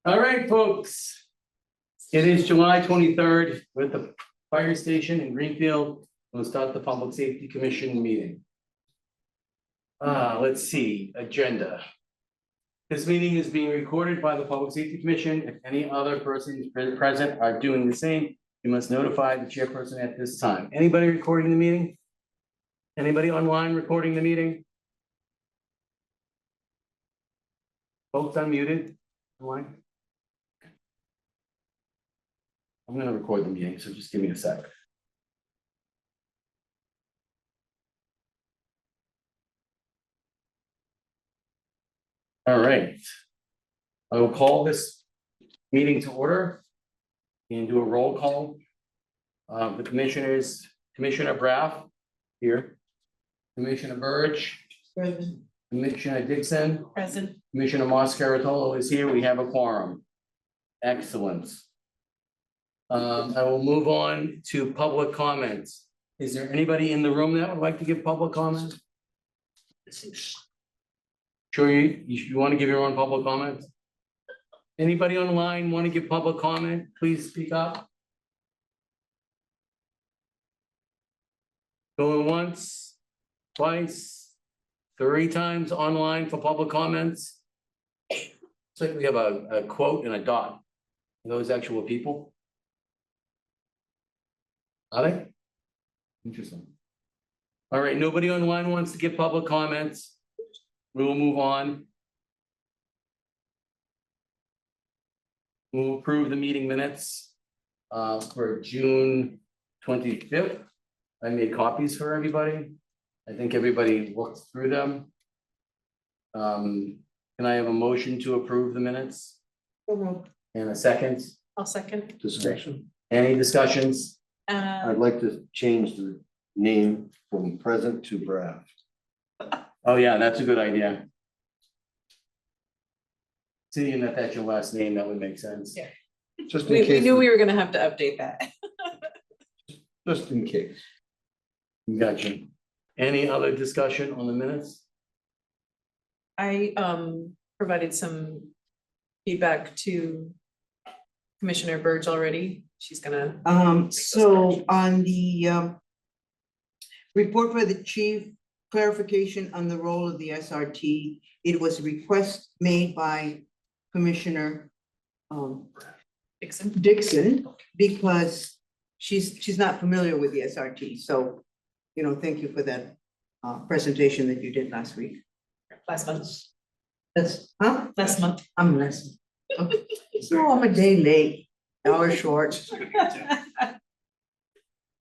All right, folks. It is July 23rd with the fire station in Greenfield. We'll start the Public Safety Commission meeting. Let's see, agenda. This meeting is being recorded by the Public Safety Commission. If any other persons present are doing the same, you must notify the chairperson at this time. Anybody recording the meeting? Anybody online recording the meeting? Folks unmuted online? I'm gonna record the meeting, so just give me a sec. All right. I will call this meeting to order and do a roll call. The commissioners, Commissioner Braff here, Commissioner Burge, Present. Commissioner Dixon, Present. Commissioner Moscaratolo is here. We have a quorum. Excellent. I will move on to public comments. Is there anybody in the room that would like to give public comment? Sure, you want to give your own public comment? Anybody online want to give public comment? Please speak up. Going once, twice, 3 times online for public comments. It's like we have a quote and a dot. Are those actual people? Are they? Interesting. All right, nobody online wants to give public comments. We will move on. We'll approve the meeting minutes for June 25th. I made copies for everybody. I think everybody looked through them. Can I have a motion to approve the minutes? And a second? I'll second. Discussion. Any discussions? I'd like to change the name from present to Braff. Oh, yeah, that's a good idea. Seeing that that's your last name, that would make sense. Yeah. Just in We case. knew we were gonna have to update that. Just in case. Gotcha. Any other discussion on the minutes? I provided some feedback to Commissioner Burge already. She's gonna. So on the report by the chief, clarification on the role of the SRT, it was a request made by Commissioner Dixon, because she's not familiar with the SRT. So, thank you for that presentation that you did last week. Last month. That's, Last month. I'm less. So I'm a day late, hour short.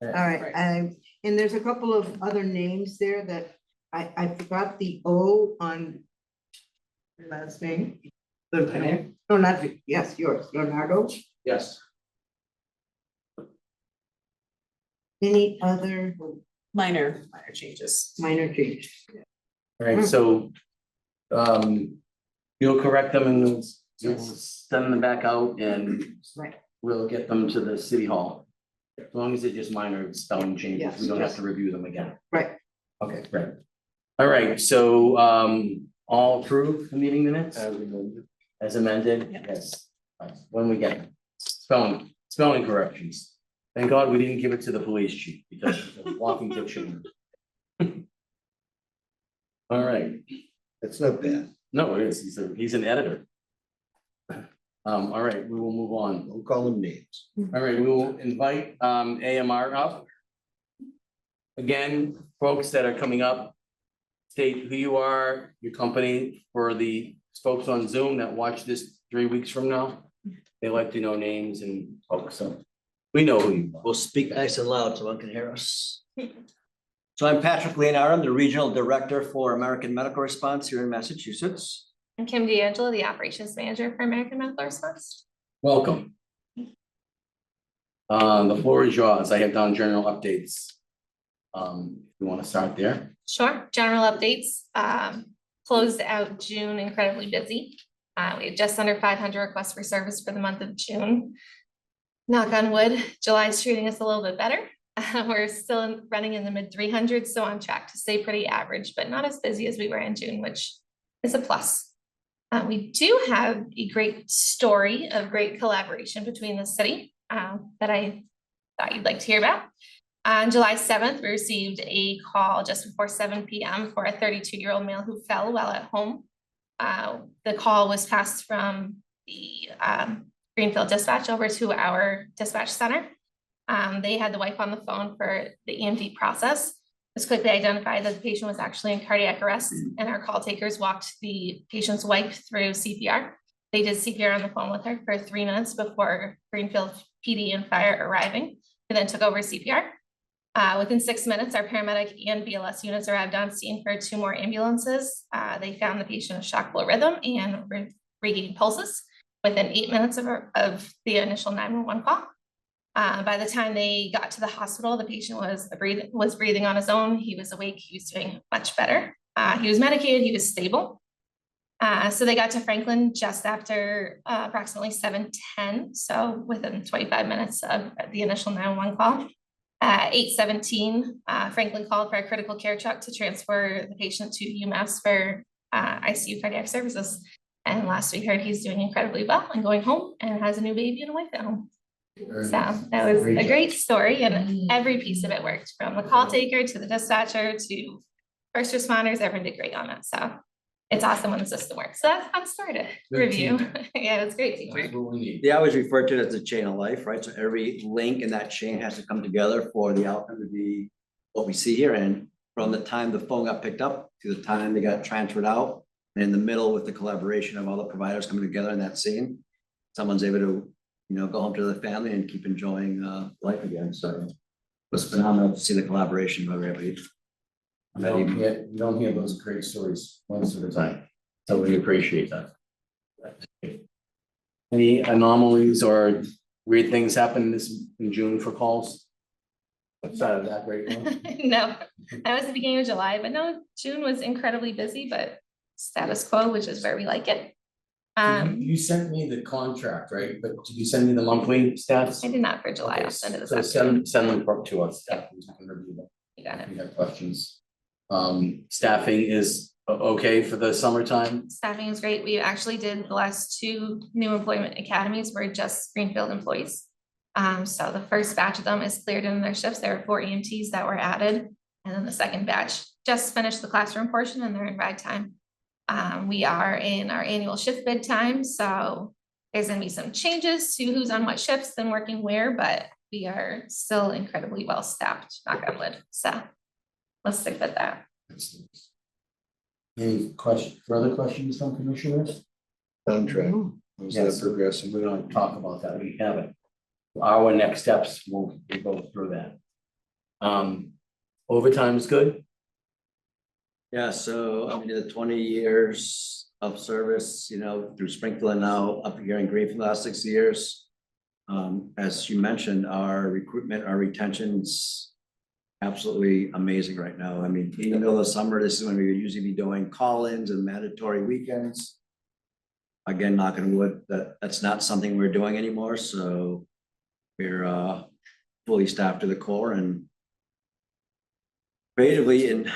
All right, and there's a couple of other names there that I forgot the O on your last name. No, not, yes, yours, Leonardo. Yes. Any other Minor changes. minor change? All right, so you'll correct them and you'll send them back out and Right. we'll get them to the city hall. As long as they're just minor spelling changes, Yes, we don't have yes. to review them again. Right. Okay, great. All right, so all approve the meeting minutes as amended? Yeah. Yes. When we get spelling corrections. Thank God we didn't give it to the police chief because it's a walking dictionary. All right. It's not bad. No, it is. He's an editor. All right, we will move on. Don't call them names. All right, we will invite AMR up. Again, folks that are coming up, state who you are, your company, for the folks on Zoom that watch this 3 weeks from now. They like to know names and folks, so we know who you are. We'll speak nice and loud so one can hear us. So I'm Patrick Leonard, I'm the Regional Director for American Medical Response here in Massachusetts. I'm Kim D'Angelo, the Operations Manager for American Medical Response. Welcome. The floor is yours. I have down general updates. You want to start there? Sure, general updates. Closed out June incredibly busy. We had just under 500 requests for service for the month of June. Knock on wood, July is treating us a little bit better. We're still running in the mid 300s, so on track to stay pretty average, but not as busy as we were in June, which is a plus. We do have a great story of great collaboration between the city that I thought you'd like to hear about. On July 7th, we received a call just before 7 p.m. for a 32-year-old male who fell while at home. The call was passed from the Greenfield dispatch over to our dispatch center. They had the wife on the phone for the EMT process. It was quickly identified that the patient was actually in cardiac arrest, and our call takers walked the patient's wife through CPR. They did CPR on the phone with her for 3 minutes before Greenfield PD and fire arriving, and then took over CPR. Within 6 minutes, our paramedic and BLS units arrived on scene for 2 more ambulances. They found the patient with shock below rhythm and regained pulses within 8 minutes of the initial 911 call. By the time they got to the hospital, the patient was breathing on his own. He was awake. He was doing much better. He was medicated. He was stable. So they got to Franklin just after approximately 7:10, so within 25 minutes of the initial 911 call. 8:17, Franklin called for a critical care truck to transfer the patient to UMass for ICU cardiac services. And last we heard, he's doing incredibly well and going home and has a new baby and a wife at home. So that was a great story, and every piece of it worked, from the call taker to the dispatcher to first responders. Everyone did great on it. So it's awesome when the system works. So that's a fun story to review. Yeah, it's great teamwork. That's what we need. They always refer to it as a chain of life, right? So every link in that chain has to come together for the outcome to be what we see here. And from the time the phone got picked up to the time they got transferred out, and in the middle with the collaboration of all the providers coming together in that scene, someone's able to, go home to the family and keep enjoying life again. So it was phenomenal to see the collaboration of everybody. You don't hear those great stories most of the time, so we appreciate that. Any anomalies or weird things happen in June for calls? Outside of that great one? No, that was the beginning of July, but no, June was incredibly busy, but status quo, which is where we like it. You sent me the contract, right? But did you send me the monthly stats? I did not for July. Okay, I'll send it this so afternoon. send them to us, staff, we can review them. You got it. If you have questions. Staffing is okay for the summertime? Staffing is great. We actually did the last 2 new employment academies were just Greenfield employees. So the first batch of them is cleared in their shifts. There are 4 EMTs that were added. And then the second batch just finished the classroom portion and they're in ride time. We are in our annual shift bid time. So there's gonna be some changes to who's on what shifts and working where, but we are still incredibly well staffed, knock on wood. So let's stick with that. Any further questions from commissioners? Contract. How's that Yes, progressing? we're gonna talk about that, we haven't. Our next steps, we'll go through that. Overtime is good? Yeah, so I mean, the 20 years of service, through Springfield and now up here in Greenfield the last 6 years. As you mentioned, our recruitment, our retention's absolutely amazing right now. I mean, in the middle of summer, this is when we would usually be doing call-ins and mandatory weekends. Again, knock on wood, that's not something we're doing anymore, so we're fully staffed to the core and creatively and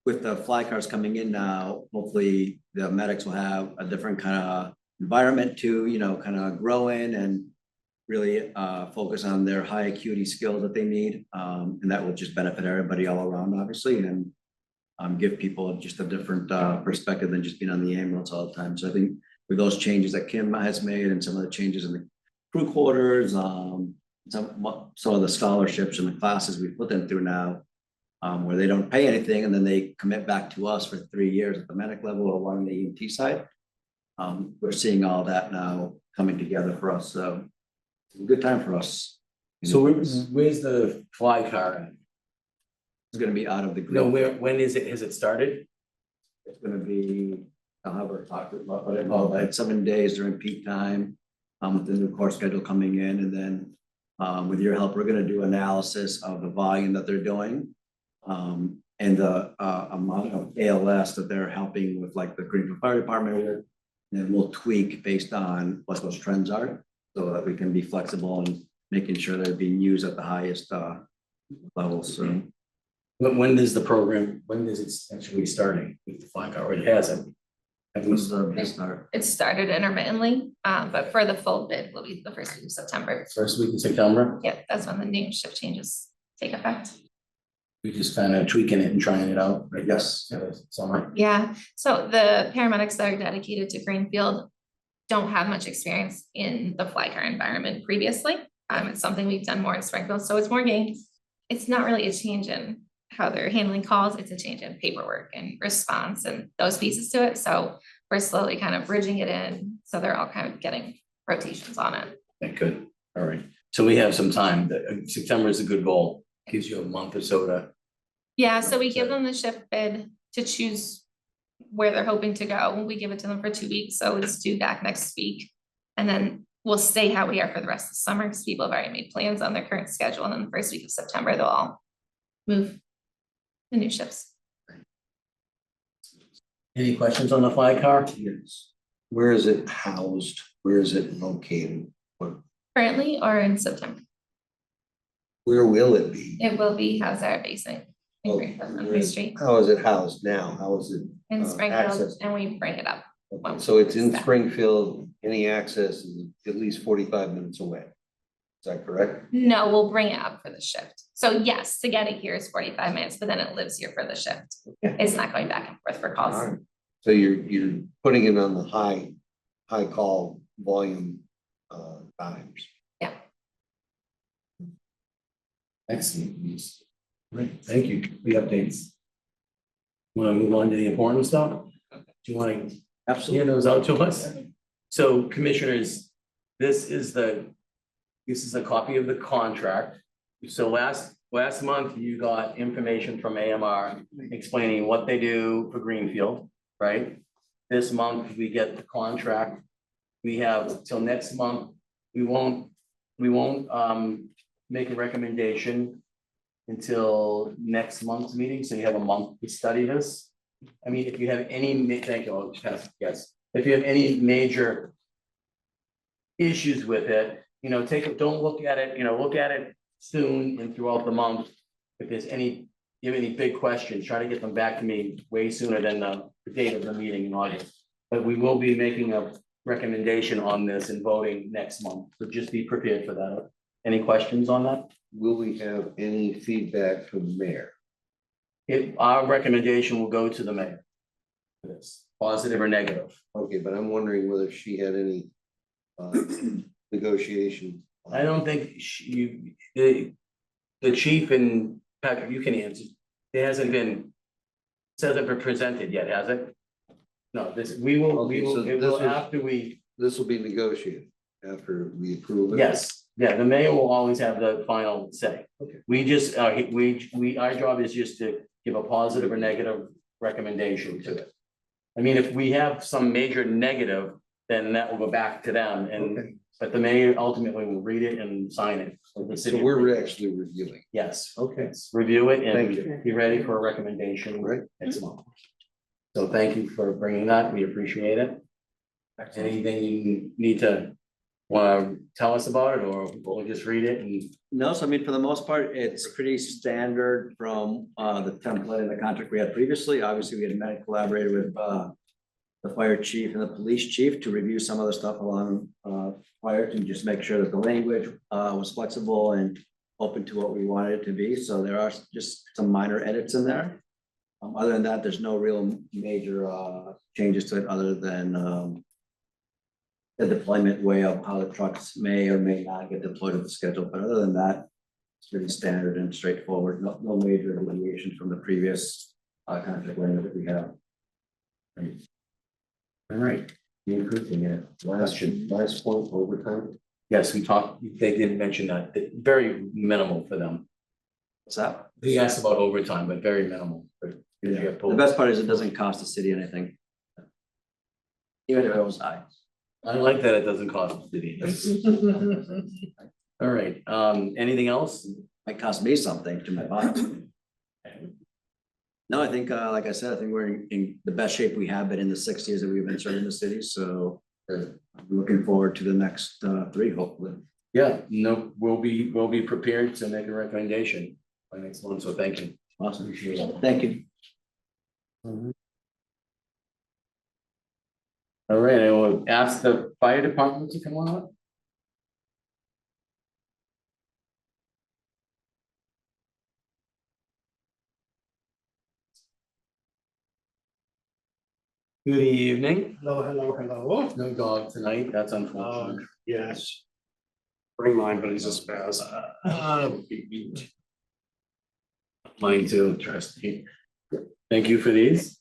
with the fly cars coming in now, hopefully the medics will have a different kind of environment to, kind of grow in and really focus on their high acuity skills that they need. And that will just benefit everybody all around, obviously, and give people just a different perspective than just being on the ambulance all the time. So I think with those changes that Kim has made and some of the changes in the crew quarters, some of the scholarships and the classes we've put them through now, where they don't pay anything and then they commit back to us for 3 years at the medic level or 1 on the EMT side. We're seeing all that now coming together for us. So it's a good time for us. So where's the fly car at? It's gonna be out of the No, group. when is it, has it started? It's gonna be, I'll have her talk about what it involves, like 7 days during peak time, with the new course schedule coming in, and then with your help, we're gonna do analysis of the volume that they're doing. And the amount of ALS that they're helping with, like the Greenfield Fire Department with, and then we'll tweak based on what those trends are, so that we can be flexible and making sure they're being used at the highest levels. So When does the program, when is it actually starting with the fly car, or it hasn't? Have This we- is a big start. It started intermittently, but for the full bid will be the first week of September. First week of September, Yeah, that's when the new shift changes take effect. we just kind of tweaking it and trying it out, I guess, summer. Yeah, so the paramedics that are dedicated to Greenfield don't have much experience in the fly car environment previously. It's something we've done more in Springfield, so it's more games. It's not really a change in how they're handling calls, it's a change in paperwork and response and those pieces to it. So we're slowly kind of bridging it in, so they're all kind of getting rotations on it. Okay, good, all right. So we have some time, September is a good goal, gives you a month or so to. Yeah, so we give So- them the shift bid to choose where they're hoping to go. We give it to them for 2 weeks, so it's due back next week. And then we'll stay how we are for the rest of the summer, because people have already made plans on their current schedule, and then the first week of September, they'll all move the new shifts. Any questions on the fly car? Yes. Where is it housed? Where is it located? Currently or in September, Where will it be? it will be housed at our basement in Oh, Greenfield on where- Main Street How is it housed now? How is it? in Springfield, access? and we bring it up. Okay, so it's in Springfield, any access is at least 45 minutes away. Is that correct? No, we'll bring it up for the shift. So yes, to get it here is 45 minutes, but then it lives here for the shift. It's not going back and forth for calls. Alright. So you're putting it on the high call volume times. Excellent. Great, thank you, the updates. Want to move on to the important stuff? Do you want to hand Absolutely. those out to us? So commissioners, this is a copy of the contract. So last month you got information from AMR explaining what they do for Greenfield, right? This month we get the contract. We have till next month, we won't make a recommendation until next month's meeting, so you have a month to study this. I mean, if you have any, thank you, I'll just pass, yes, if you have any major issues with it, don't look at it, look at it soon and throughout the month. If there's you have any big questions, try to get them back to me way sooner than the date of the meeting in August. But we will be making a recommendation on this and voting next month, so just be prepared for that. Any questions on that? Will we have any feedback from the mayor? Our recommendation will go to the mayor. For this, positive or negative. Okay, but I'm wondering whether she had any negotiation. I don't think the chief and Patrick, you can answer. It hasn't been presented yet, has it? No, we will, Okay, so it this will was- after we, This will be negotiated after we approve it. yes, yeah, the mayor will always have the final say. Okay. We just, our job is just to give a positive or negative recommendation to it. I mean, if we have some major negative, then that will go back to them Okay. but the mayor ultimately will read it and sign it. with the So city. we're actually reviewing. Yes, Okay. review it Thank and you. be ready for a recommendation Right. next month. So thank you for bringing that. We appreciate it. Anything you need to tell us about it, or we'll just read it and No, so I mean, for the most part, it's pretty standard from the template and the contract we had previously. Obviously, we had met and collaborated with the fire chief and the police chief to review some of the stuff along prior to just make sure that the language was flexible and open to what we wanted it to be. So there are just some minor edits in there. Other than that, there's no real major changes to it other than the deployment way of how the trucks may or may not get deployed to the schedule. But other than that, it's pretty standard and straightforward. No major deviations from the previous contract language that we have. all right. You including it. Last point, overtime. Yes, we talked, they didn't mention that, very minimal for them. What's that? He asked about overtime, but very minimal. The best part is it doesn't cost the city anything. Even if it was high. I like that it doesn't cost the city. All right, anything else? Might cost me something to my bottom. No, I think, like I said, I think we're in the best shape we have been in the 6 years that we've been serving the city, so I'm looking forward to the next 3, hopefully. Yeah, no, we'll be prepared to make a recommendation by next month, so thank you. Awesome. Appreciate it. Thank you. All right, I will ask the fire department to come on up. Good evening. Hello, hello, hello. No dog tonight, that's unfortunate. Yes. Bring mine, but he's a spaz. Mine too, trustee. Thank you for these.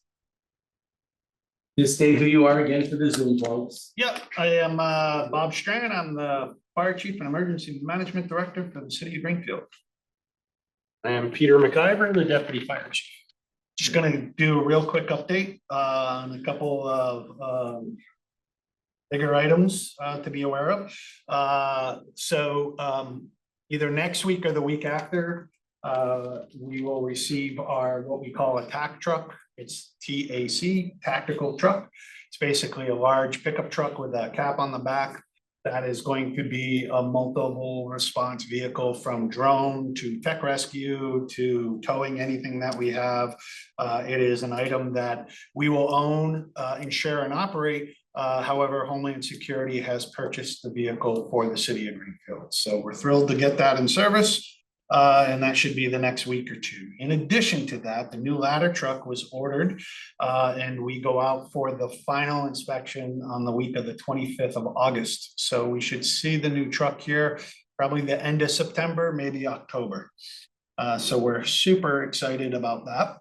Just state who you are again for the Zoom folks. Yep, I am Bob Strand. I'm the Fire Chief and Emergency Management Director for the City of Greenfield. I am Peter McIver, the Deputy Fire Chief. Just gonna do a real quick update on a couple of bigger items to be aware of. Either next week or the week after, we will receive our, what we call a TAC truck. It's TAC, tactical truck. It's basically a large pickup truck with a cap on the back. That is going to be a multiple response vehicle, from drone to tech rescue to towing anything that we have. It is an item that we will own, insure and operate. However, Homeland Security has purchased the vehicle for the City of Greenfield. So we're thrilled to get that in service. And that should be the next week or two. In addition to that, the new ladder truck was ordered, and we go out for the final inspection on the week of the 25th of August. So we should see the new truck here probably the end of September, maybe October. So we're super excited about that.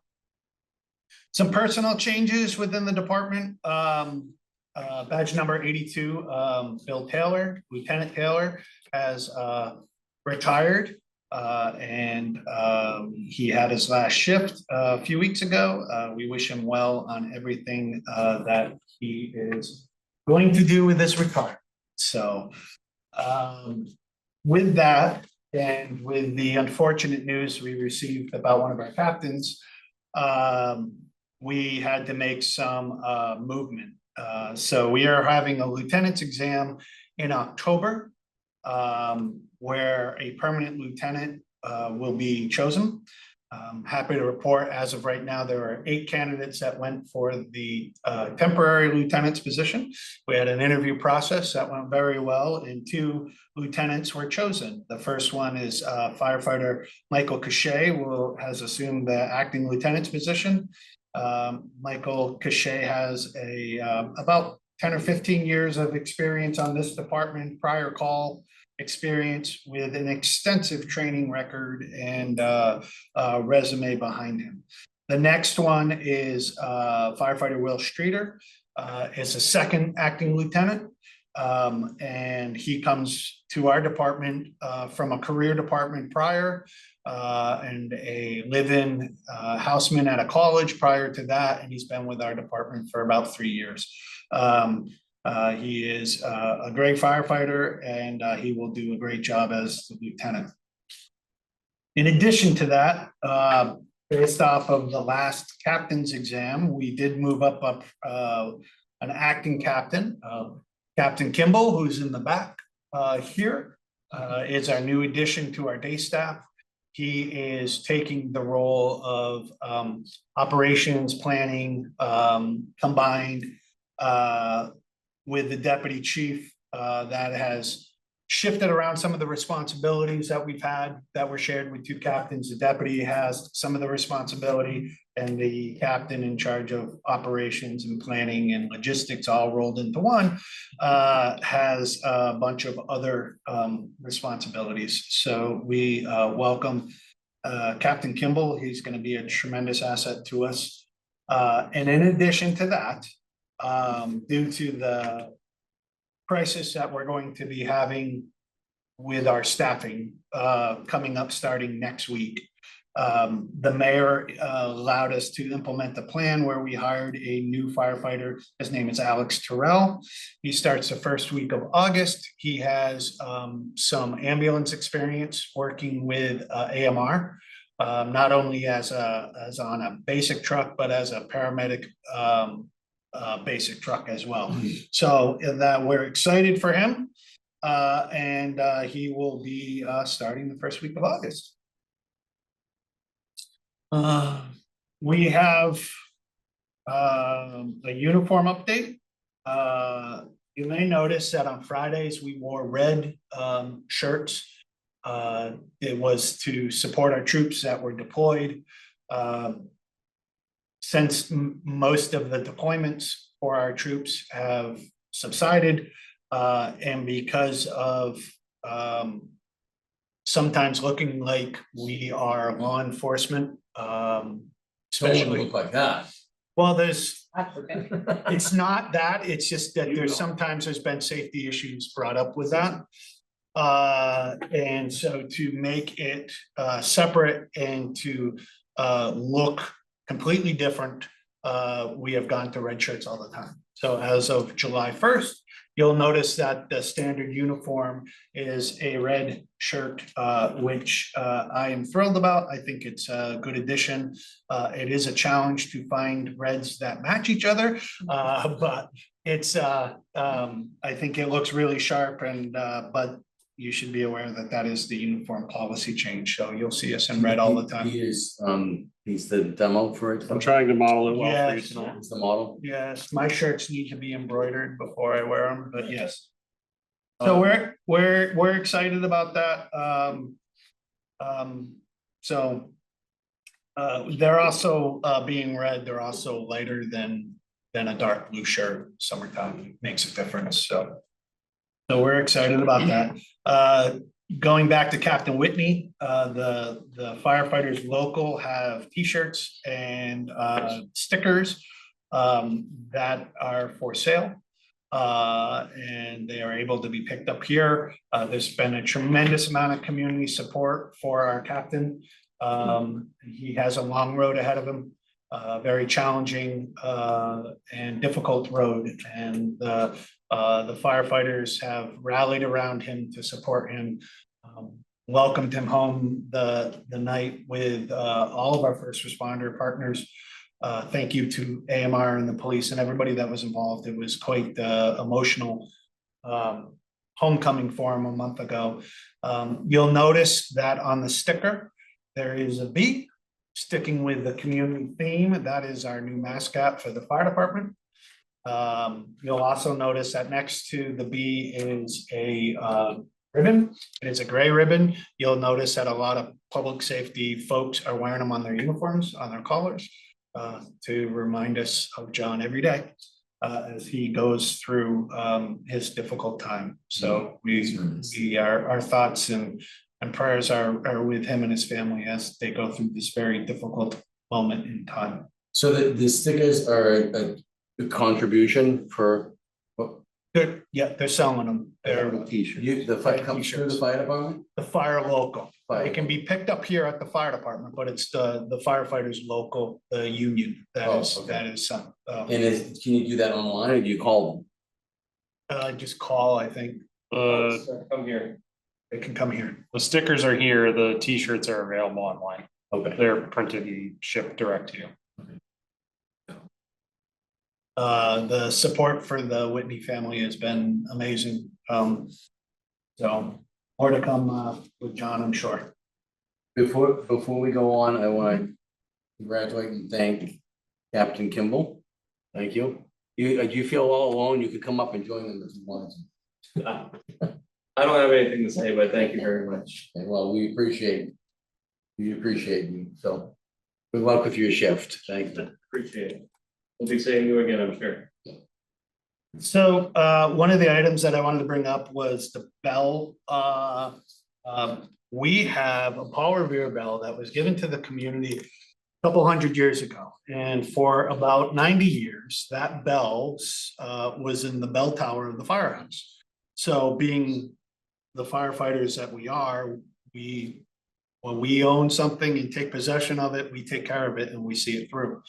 Some personal changes within the department. Badge number 82, Bill Taylor, Lieutenant Taylor, has retired. He had his last shift a few weeks ago. We wish him well on everything that he is going to do with his retirement. So with that, and with the unfortunate news we received about one of our captains, we had to make some movement. So we are having a lieutenant's exam in October, where a permanent lieutenant will be chosen. I'm happy to report, as of right now, there are 8 candidates that went for the temporary lieutenant's position. We had an interview process that went very well, and 2 lieutenants were chosen. The first one is firefighter Michael Cachet, who has assumed the acting lieutenant's position. Michael Cachet has about 10 or 15 years of experience on this department, prior call experience with an extensive training record and resume behind him. The next one is firefighter Will Streeter, is a second acting lieutenant. And he comes to our department from a career department prior, and a live-in houseman at a college prior to that, and he's been with our department for about 3 years. He is a great firefighter, and he will do a great job as the lieutenant. In addition to that, based off of the last captain's exam, we did move up an acting captain. Captain Kimball, who's in the back here, is our new addition to our day staff. He is taking the role of operations planning combined with the deputy chief that has shifted around some of the responsibilities that we've had that were shared with 2 captains. The deputy has some of the responsibility, and the captain in charge of operations and planning and logistics all rolled into one has a bunch of other responsibilities. So we welcome Captain Kimball. He's going to be a tremendous asset to us. And in addition to that, due to the crisis that we're going to be having with our staffing coming up starting next week, the mayor allowed us to implement the plan where we hired a new firefighter. His name is Alex Terrell. He starts the first week of August. He has some ambulance experience working with AMR, not only as on a basic truck, but as a paramedic basic truck as well. So that we're excited for him, and he will be starting the first week of August. We have a uniform update. You may notice that on Fridays, we wore red shirts. It was to support our troops that were deployed. Since most of the deployments for our troops have subsided, and because of sometimes looking like we are law enforcement, Don't especially, look like that. well, there's, That's okay. it's not that, it's just that You there's know. sometimes there's been safety issues brought up with that. And so to make it separate and to look completely different, we have gone to red shirts all the time. So as of July 1st, you'll notice that the standard uniform is a red shirt, which I am thrilled about. I think it's a good addition. It is a challenge to find reds that match each other, but it's I think it looks really sharp, and but you should be aware that that is the uniform policy change. So you'll see us in red all the time. He is, he's the demo for it. I'm trying to model it well for you Yes. tonight. It's the model. Yes, my shirts need to be embroidered before I wear them, but yes. So we're excited about that. So they're also being red, they're also lighter than a dark blue shirt. Summertime makes a difference, so. So we're excited about that. Going back to Captain Whitney, the firefighters local have T-shirts and stickers that are for sale. And they are able to be picked up here. There's been a tremendous amount of community support for our captain. He has a long road ahead of him, very challenging and difficult road. And the firefighters have rallied around him to support him. Welcomed him home the night with all of our first responder partners. Thank you to AMR and the police and everybody that was involved. It was quite emotional homecoming for him a month ago. You'll notice that on the sticker, there is a bee sticking with the community theme. That is our new mascot for the fire department. You'll also notice that next to the bee is a ribbon. It's a gray ribbon. You'll notice that a lot of public safety folks are wearing them on their uniforms, on their collars, to remind us of John every day as he goes through his difficult time. So our thoughts and prayers are with him and his family as they go through this very difficult moment in time. So the stickers are a contribution for, They're selling them. They're T-shirt. the fight comes through the fire department? the fire local. Fire. It can be picked up here at the fire department, but it's the firefighters local, the union Oh, that okay. is And can you do that online or do you call just call, I think. Come here. They can come here. The stickers are here, the T-shirts are available online. them? Okay. They're printed and shipped direct to you. The support for the Whitney family has been amazing. So more to come with John, I'm sure. Before we go on, I want to congratulate and thank Captain Kimball. Thank you. Do you feel all alone? You could come up and join them if you wanted to. I don't have anything to say, but thank you very much. Okay, well, we appreciate you. So good luck with your shift. Thank you. Appreciate it. We'll be seeing you again, I'm sure. So one of the items that I wanted to bring up was the bell. We have a Paul Revere bell that was given to the community a couple hundred years ago. And for about 90 years, that bell was in the bell tower of the firehouse. So being the firefighters that we are, when we own something and take possession of it, we take care of it and we see it through.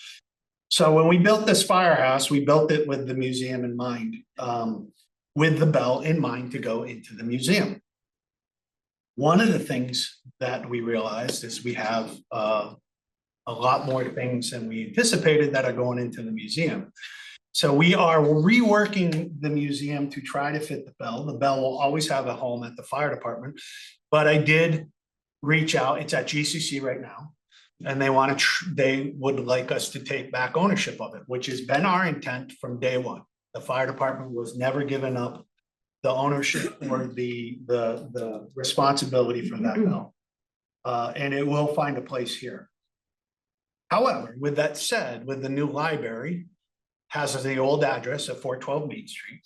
So when we built this firehouse, we built it with the museum in mind, with the bell in mind to go into the museum. One of the things that we realized is we have a lot more things than we anticipated that are going into the museum. So we are reworking the museum to try to fit the bell. The bell will always have a home at the fire department, but I did reach out. It's at GCC right now. And they would like us to take back ownership of it, which has been our intent from day one. The fire department was never given up the ownership or the responsibility for that bell. And it will find a place here. However, with that said, with the new library, has the old address at 412 Main Street.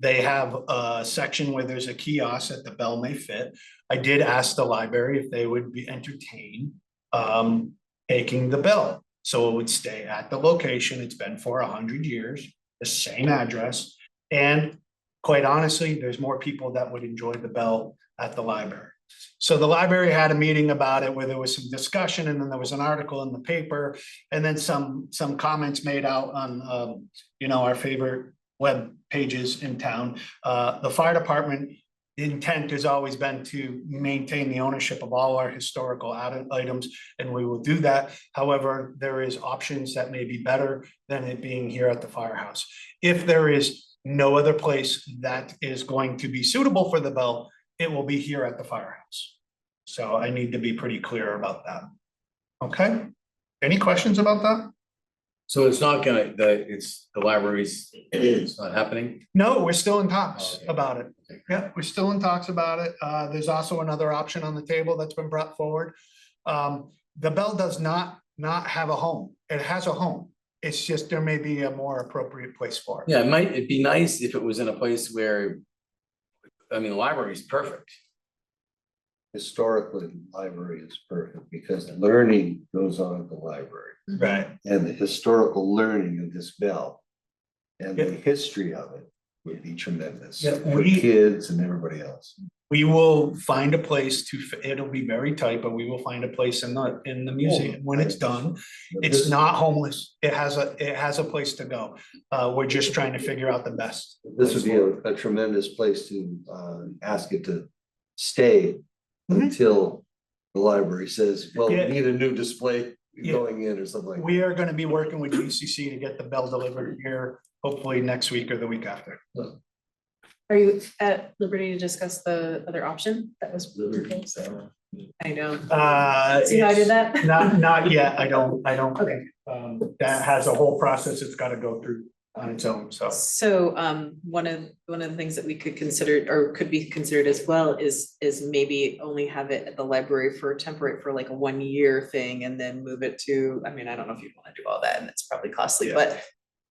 They have a section where there's a kiosk that the bell may fit. I did ask the library if they would be entertained taking the bell. So it would stay at the location. It's been for 100 years, the same address. And quite honestly, there's more people that would enjoy the bell at the library. So the library had a meeting about it where there was some discussion, and then there was an article in the paper, and then some comments made out on our favorite web pages in town. The fire department intent has always been to maintain the ownership of all our historical items, and we will do that. However, there is options that may be better than it being here at the firehouse. If there is no other place that is going to be suitable for the bell, it will be here at the firehouse. So I need to be pretty clear about that. Okay, any questions about that? So it's not gonna, it's the libraries, it's not happening? No, we're still in talks Okay. about it. Yeah, we're still in talks about it. There's also another option on the table that's been brought forward. The bell does not have a home. It has a home. It's just there may be a more appropriate place for it. Yeah, it'd be nice if it was in a place where, I mean, the library is perfect. Historically, the library is perfect because learning goes on at the library. Right. And the historical learning of this bell and the Yeah. history of it would be tremendous Yeah, for kids and everybody else. We will find a place it'll be very tight, but we will find a place in the museum when it's done. But It's this- not homeless. It has a place to go. We're just trying to figure out the best. This would be a tremendous place to ask it to stay until the library says, well, we Yeah. need a new display Yeah. going in or something like that. We are gonna be working with GCC to get the bell delivered here, hopefully next week or the week after. Are you at liberty to discuss the other option that was proposed? I know. See how I did that? Not yet. I don't. Okay. That has a whole process it's gotta go through on its own, so. So one of the things that we could consider or could be considered as well is maybe only have it at the library for like a 1 year thing and then move it to, I mean, I don't know if you'd want to do all that and it's probably costly, Yeah. but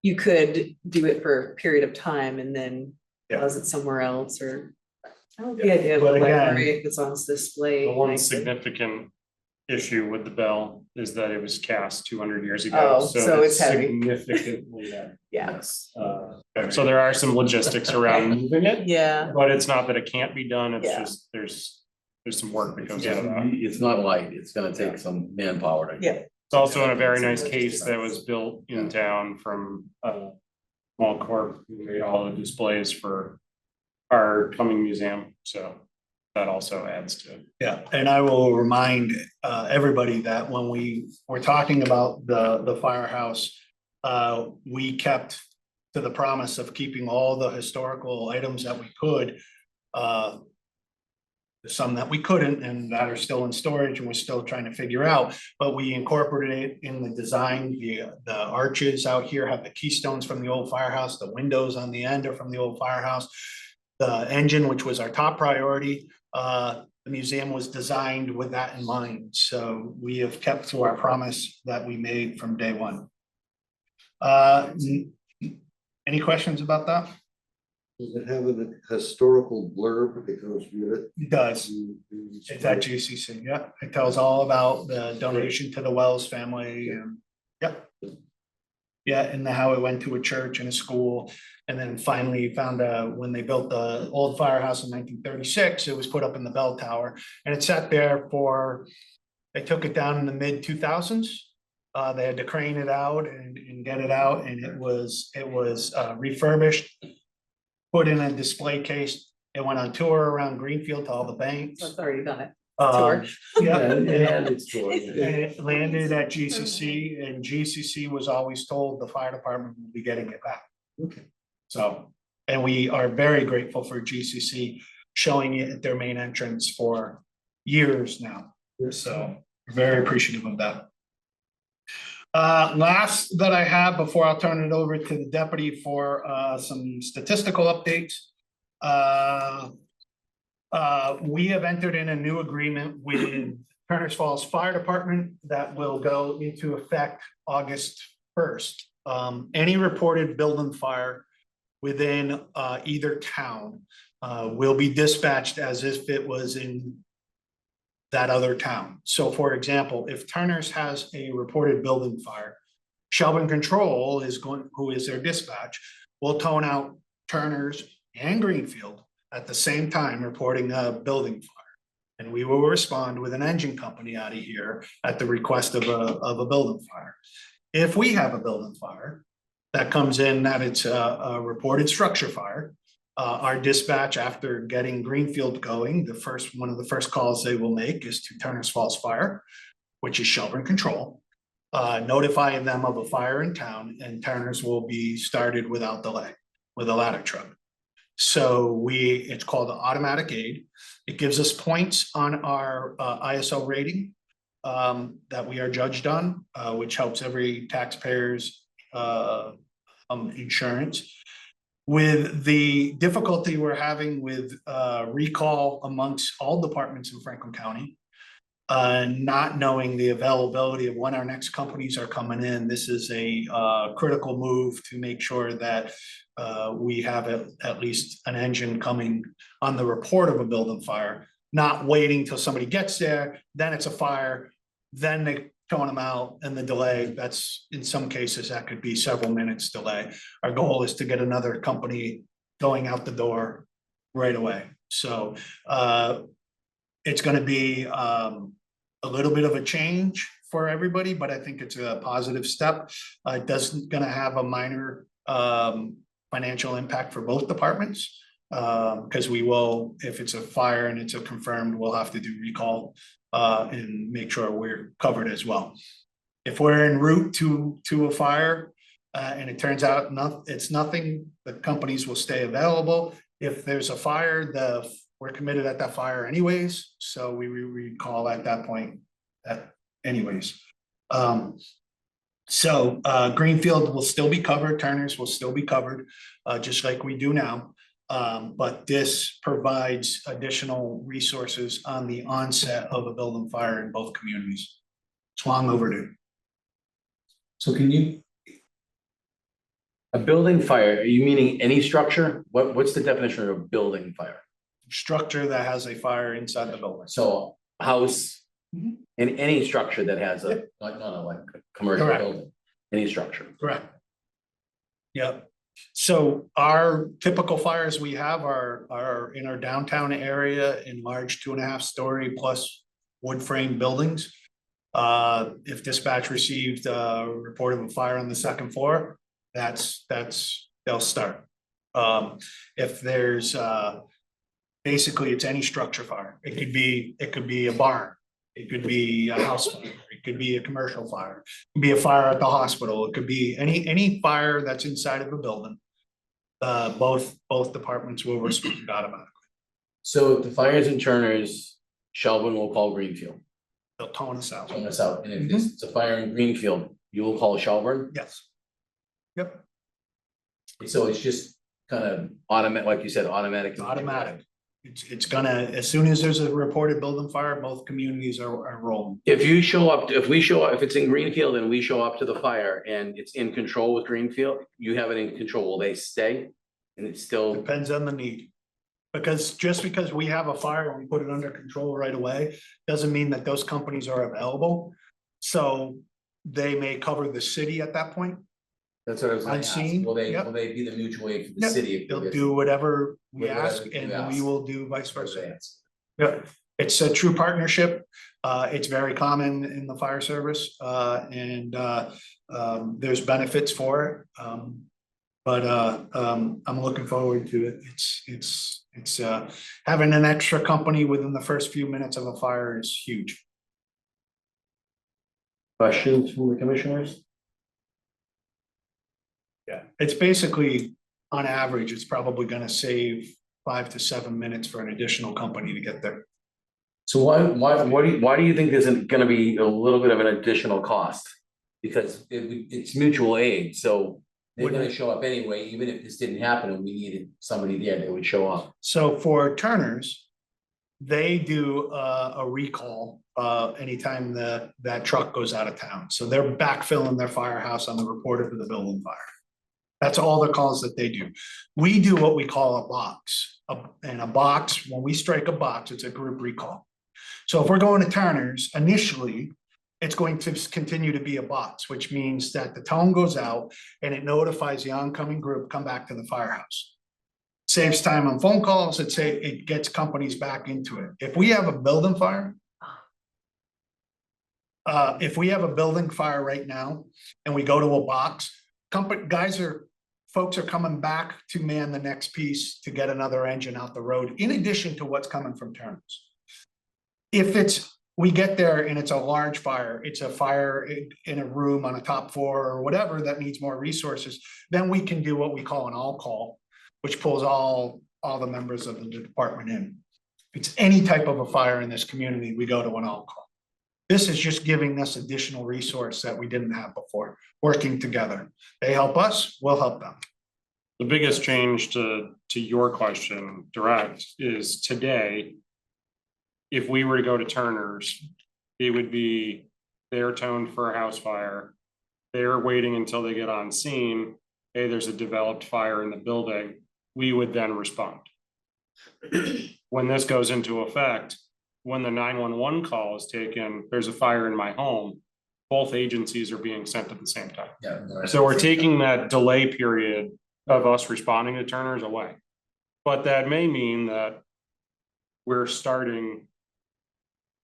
you could do it for a period of time and then Yeah. house it somewhere else or. I like the Yeah, idea of but the again- library if it's on display. The one nicely. significant issue with the bell is that it was cast 200 years ago. Oh, so it's heavy. Significantly heavy. Yes, So there are some logistics around moving it, yeah, but it's not that it can't be done. It's Yeah. just, there's some work that goes into that. It's not light, it's gonna take some manpower to. Yeah. It's also in a very nice case that was built in town from Small Corp, who made all the displays for our coming museum, so that also adds to it. Yeah, and I will remind everybody that when we were talking about the firehouse, we kept to the promise of keeping all the historical items that we could. Some that we couldn't and that are still in storage and we're still trying to figure out, but we incorporated it in the design. The arches out here have the keystones from the old firehouse, the windows on the end are from the old firehouse. The engine, which was our top priority, the museum was designed with that in mind, so we have kept to our promise that we made from day one. Any questions about that? Does it have a historical blurb that goes with it? It does. It's at GCC, yeah. It tells all about the donation to the Wells family and, yep. Yeah, and how it went to a church and a school, and then finally found when they built the old firehouse in 1936, it was put up in the bell tower. And it sat there they took it down in the mid-2000s. They had to crane it out and get it out, and it was refurbished, put in a display case. It went on tour around Greenfield to all the banks. so it's already done it. Um, Yeah, And and it's and it landed at GCC, and GCC was always told the fire department will be getting it back. Okay. So, and we are very grateful for GCC showing it at their main entrance for years now. So, very appreciative of that. Last that I have before I'll turn it over to the deputy for some statistical updates. We have entered in a new agreement with Turners Falls Fire Department that will go into effect August 1st. Any reported building fire within either town will be dispatched as if it was in that other town. So for example, if Turner's has a reported building fire, Shelburne Control is going, who is their dispatch, will tone out Turner's and Greenfield at the same time reporting a building fire. And we will respond with an engine company out of here at the request of a building fire. If we have a building fire that comes in that it's a reported structure fire, our dispatch, after getting Greenfield going, one of the first calls they will make is to Turners Falls Fire, which is Shelburne Control, notifying them of a fire in town, and Turners will be started without delay with a ladder truck. So it's called the automatic aid. It gives us points on our ISO rating that we are judged on, which helps every taxpayer's insurance. With the difficulty we're having with recall amongst all departments in Franklin County, not knowing the availability of when our next companies are coming in, this is a critical move to make sure that we have at least an engine coming on the report of a building fire, not waiting till somebody gets there, then it's a fire, then they tone them out, and the delay, that's, in some cases, that could be several minutes delay. Our goal is to get another company going out the door right away. So it's gonna be a little bit of a change for everybody, but I think it's a positive step. It doesn't gonna have a minor financial impact for both departments. Because we will, if it's a fire and it's a confirmed, we'll have to do recall and make sure we're covered as well. If we're en route to a fire and it turns out it's nothing, the companies will stay available. If there's a fire, we're committed at that fire anyways, so we recall at that point anyways. So Greenfield will still be covered, Turners will still be covered, just like we do now. But this provides additional resources on the onset of a building fire in both communities. It's long overdue. So a building fire, are you meaning any structure? What's the definition of a building fire? Structure that has a fire inside the building. So a house, and any structure that has not a commercial Correct. building, any structure. Correct. Yep. So our typical fires we have are in our downtown area in large 2.5-story plus wood frame buildings. If dispatch received a report of a fire on the second floor, they'll start. If there's basically it's any structure fire. It could be a barn. It could be a house fire. It could be a commercial fire. It could be a fire at the hospital. It could be any fire that's inside of a building. Both departments will respond automatically. So if the fires in Turners, Shelburne will call Greenfield. They'll tone us out. Tone us out. And if it's a fire in Greenfield, you will call Shelburne. Yes. Yep. So it's just kind of automatic, like you said, automatic. Automatic. It's gonna, as soon as there's a reported building fire, both communities are rolling. If if it's in Greenfield and we show up to the fire and it's in control with Greenfield, you have it in control, will they stay? And it's still, Depends on the need. Because just because we have a fire and we put it under control right away, doesn't mean that those companies are available. So they may cover the city at that point. that's what I was gonna ask. Unseen, Will yep. they be the mutual aid for the Yep. city? They'll do whatever we Whatever ask you and ask. we will do vice versa. Advance. Yeah, it's a true partnership. It's very common in the fire service, and there's benefits for it. But I'm looking forward to it. It's having an extra company within the first few minutes of a fire is huge. Questions from the commissioners? Yeah, it's basically, on average, it's probably gonna save 5 to 7 minutes for an additional company to get there. So why do you think there's gonna be a little bit of an additional cost? Because it's mutual aid, so they're gonna show up anyway, even if this didn't happen and we needed somebody there, they would show up. So for Turner's, they do a recall anytime that truck goes out of town. So they're backfilling their firehouse on the report of the building fire. That's all the calls that they do. We do what we call a box. And a box, when we strike a box, it's a group recall. So if we're going to Turner's, initially, it's going to continue to be a box, which means that the tone goes out and it notifies the oncoming group, come back to the firehouse. Saves time on phone calls, it gets companies back into it. If we have a building fire, right now and we go to a box, folks are coming back to man the next piece to get another engine out the road, in addition to what's coming from Turner's. If we get there and it's a large fire, it's a fire in a room on a top floor or whatever that needs more resources, then we can do what we call an all-call, which pulls all the members of the department in. If it's any type of a fire in this community, we go to an all-call. This is just giving us additional resource that we didn't have before, working together. They help us, we'll help them. The biggest change to your question direct is today, if we were to go to Turner's, it would be they're toned for a house fire. They're waiting until they get on scene. Hey, there's a developed fire in the building. We would then respond. When this goes into effect, when the 911 call is taken, there's a fire in my home, both agencies are being sent at the same time. Yeah. So we're taking that delay period of us responding to Turner's away. But that may mean that we're starting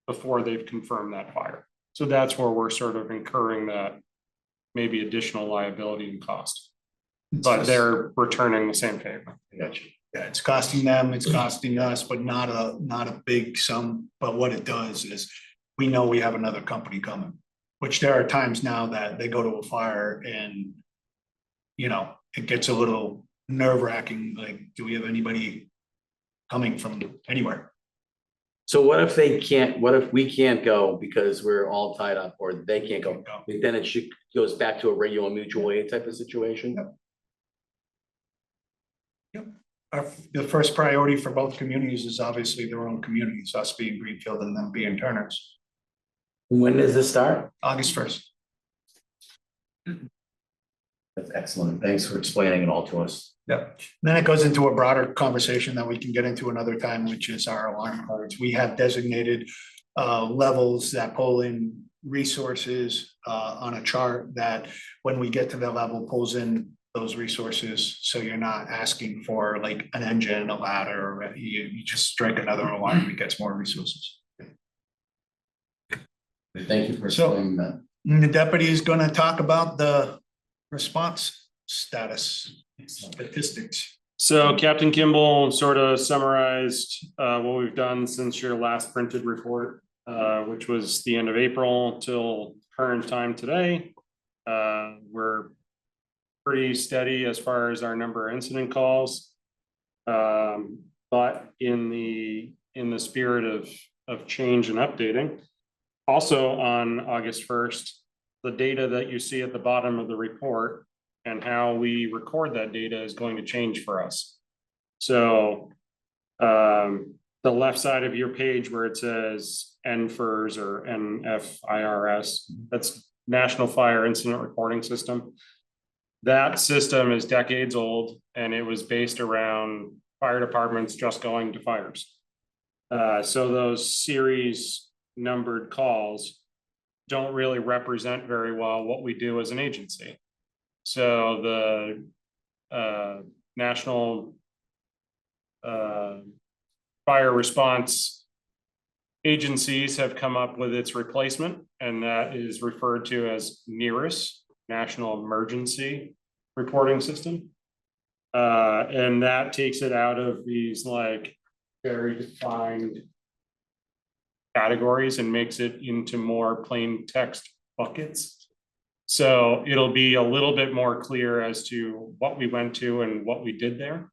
before they've confirmed that fire. So that's where we're sort of incurring that maybe additional liability and cost. But they're returning the same favor. Gotcha. Yeah, it's costing them, it's costing us, but not a big sum. But what it does is we know we have another company coming, which there are times now that they go to a fire and, you know, it gets a little nerve wracking. Like, do we have anybody coming from anywhere? So what if we can't go because we're all tied up, or they can't go? Then it goes back to a regular mutual aid type of situation? Yep. The first priority for both communities is obviously their own communities, us being Greenfield and them being Turner's. When does this start? August 1st. That's excellent. Thanks for explaining it all to us. Yep. Then it goes into a broader conversation that we can get into another time, which is our alarm cards. We have designated levels that pull in resources on a chart that when we get to the level pulls in those resources. So you're not asking for like an engine, a ladder, or you just strike another alarm, it gets more resources. Thank you for explaining that. The deputy is going to talk about the response status statistics. So Captain Kimball sort of summarized what we've done since your last printed report, which was the end of April till current time today. We're pretty steady as far as our number of incident calls. But in the spirit of change and updating, also on August 1st, the data that you see at the bottom of the report and how we record that data is going to change for us. So the left side of your page where it says NFIRS or NFIRS, that's National Fire Incident Reporting System. That system is decades old and it was based around fire departments just going to fires. So those series numbered calls don't really represent very well what we do as an agency. So the National Fire Response agencies have come up with its replacement, and that is referred to as NERIS, National Emergency Reporting System. And that takes it out of these like very defined categories and makes it into more plain text buckets. So it'll be a little bit more clear as to what we went to and what we did there.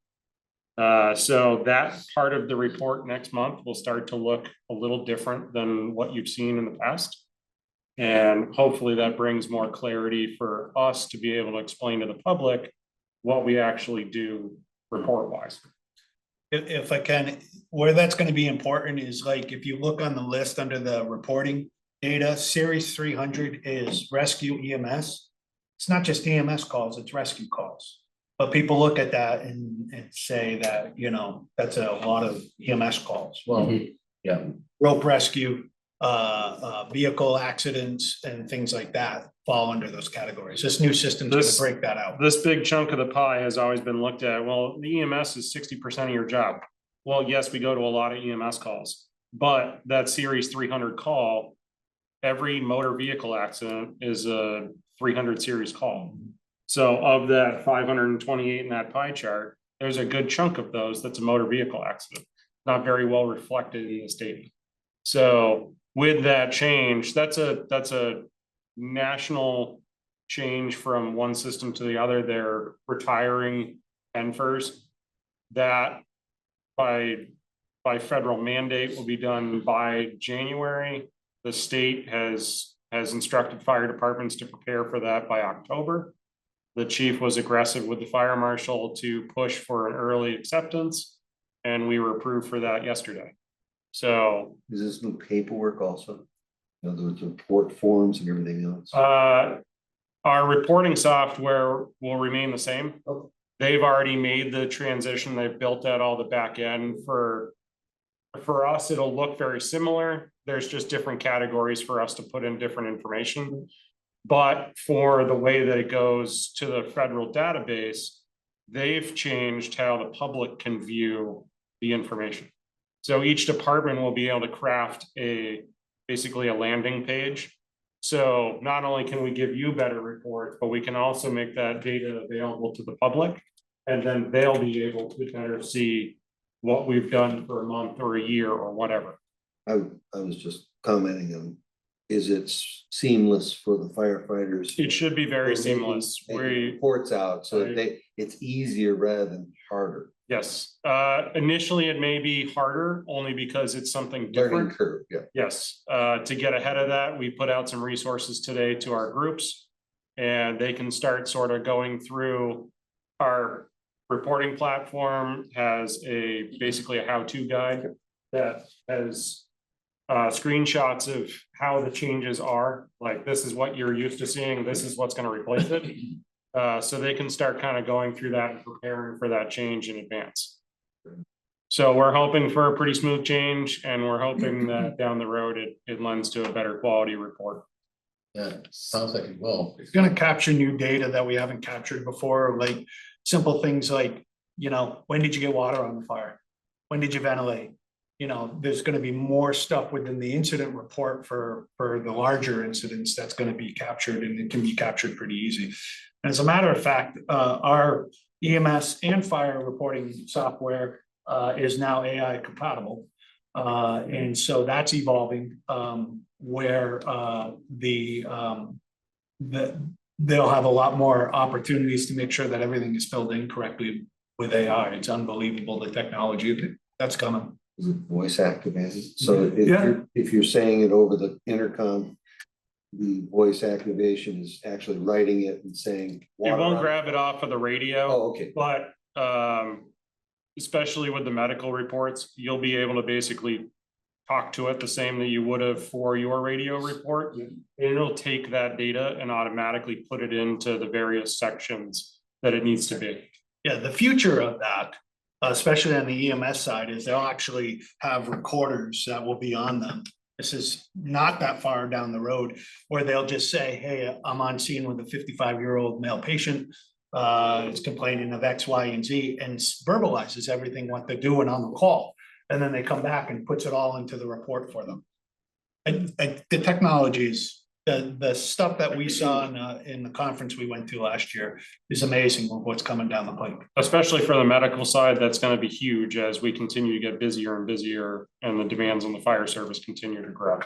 So that part of the report next month will start to look a little different than what you've seen in the past. And hopefully that brings more clarity for us to be able to explain to the public what we actually do report wise. If I can, where that's gonna be important is like, if you look on the list under the reporting data, series 300 is rescue EMS. It's not just EMS calls, it's rescue calls. But people look at that and say that, you know, that's a lot of EMS calls. Well, yeah, Rope rescue, vehicle accidents and things like that fall under those categories. This new system's gonna This- break that out. This big chunk of the pie has always been looked at, well, the EMS is 60% of your job. Well, yes, we go to a lot of EMS calls, but that series 300 call, every motor vehicle accident is a 300 series call. So of that 528 in that pie chart, there's a good chunk of those that's a motor vehicle accident, not very well reflected in this data. So with that change, that's a national change from one system to the other. They're retiring NFIRS. That by federal mandate will be done by January. The state has instructed fire departments to prepare for that by October. The chief was aggressive with the fire marshal to push for an early acceptance, and we were approved for that yesterday. So Is this new paperwork also? In other words, report forms and everything else? our reporting software will remain the same. Okay. They've already made the transition. They've built out all the back end for us. It'll look very similar. There's just different categories for us to put in different information. But for the way that it goes to the federal database, they've changed how the public can view the information. So each department will be able to craft basically a landing page. So not only can we give you better reports, but we can also make that data available to the public. And then they'll be able to better see what we've done for a month or a year or whatever. I was just commenting on, is it seamless for the firefighters? It should be very We're making- seamless. making We, reports out so that it's easier rather than harder. yes, initially it may be harder only because it's something Learning different. curve, yeah. Yes, to get ahead of that, we put out some resources today to our groups. And they can start sort of going through our reporting platform has basically a how-to guide that has screenshots of how the changes are, like this is what you're used to seeing, this is what's going to replace it. So they can start kind of going through that and preparing for that change in advance. So we're hoping for a pretty smooth change, and we're hoping that down the road it lends to a better quality report. yeah, sounds like it will. It's gonna capture new data that we haven't captured before, like simple things like, you know, when did you get water on the fire? When did you ventilate? You know, there's gonna be more stuff within the incident report for the larger incidents that's gonna be captured, and it can be captured pretty easy. And as a matter of fact, our EMS and fire reporting software is now AI compatible. And so that's evolving, where they'll have a lot more opportunities to make sure that everything is filled in correctly with AI. It's unbelievable, the technology that's coming. Is it voice activated? So Yeah. if you're saying it over the intercom, the voice activation is actually writing it and saying. It water won't on- grab it off of the radio. Oh, okay. But especially with the medical reports, you'll be able to basically talk to it the same that you would have for your radio report. And it'll take that data and automatically put it into the various sections that it needs to be. Yeah, the future of that, especially on the EMS side, is they'll actually have recorders that will be on them. This is not that far down the road, where they'll just say, hey, I'm on scene with a 55-year-old male patient. Is complaining of X, Y, and Z, and verbalizes everything what they're doing on the call. And then they come back and puts it all into the report for them. And the technologies, the stuff that we saw in the conference we went to last year is amazing with what's coming down the pipe. Especially for the medical side, that's going to be huge as we continue to get busier and busier and the demands on the fire service continue to grow.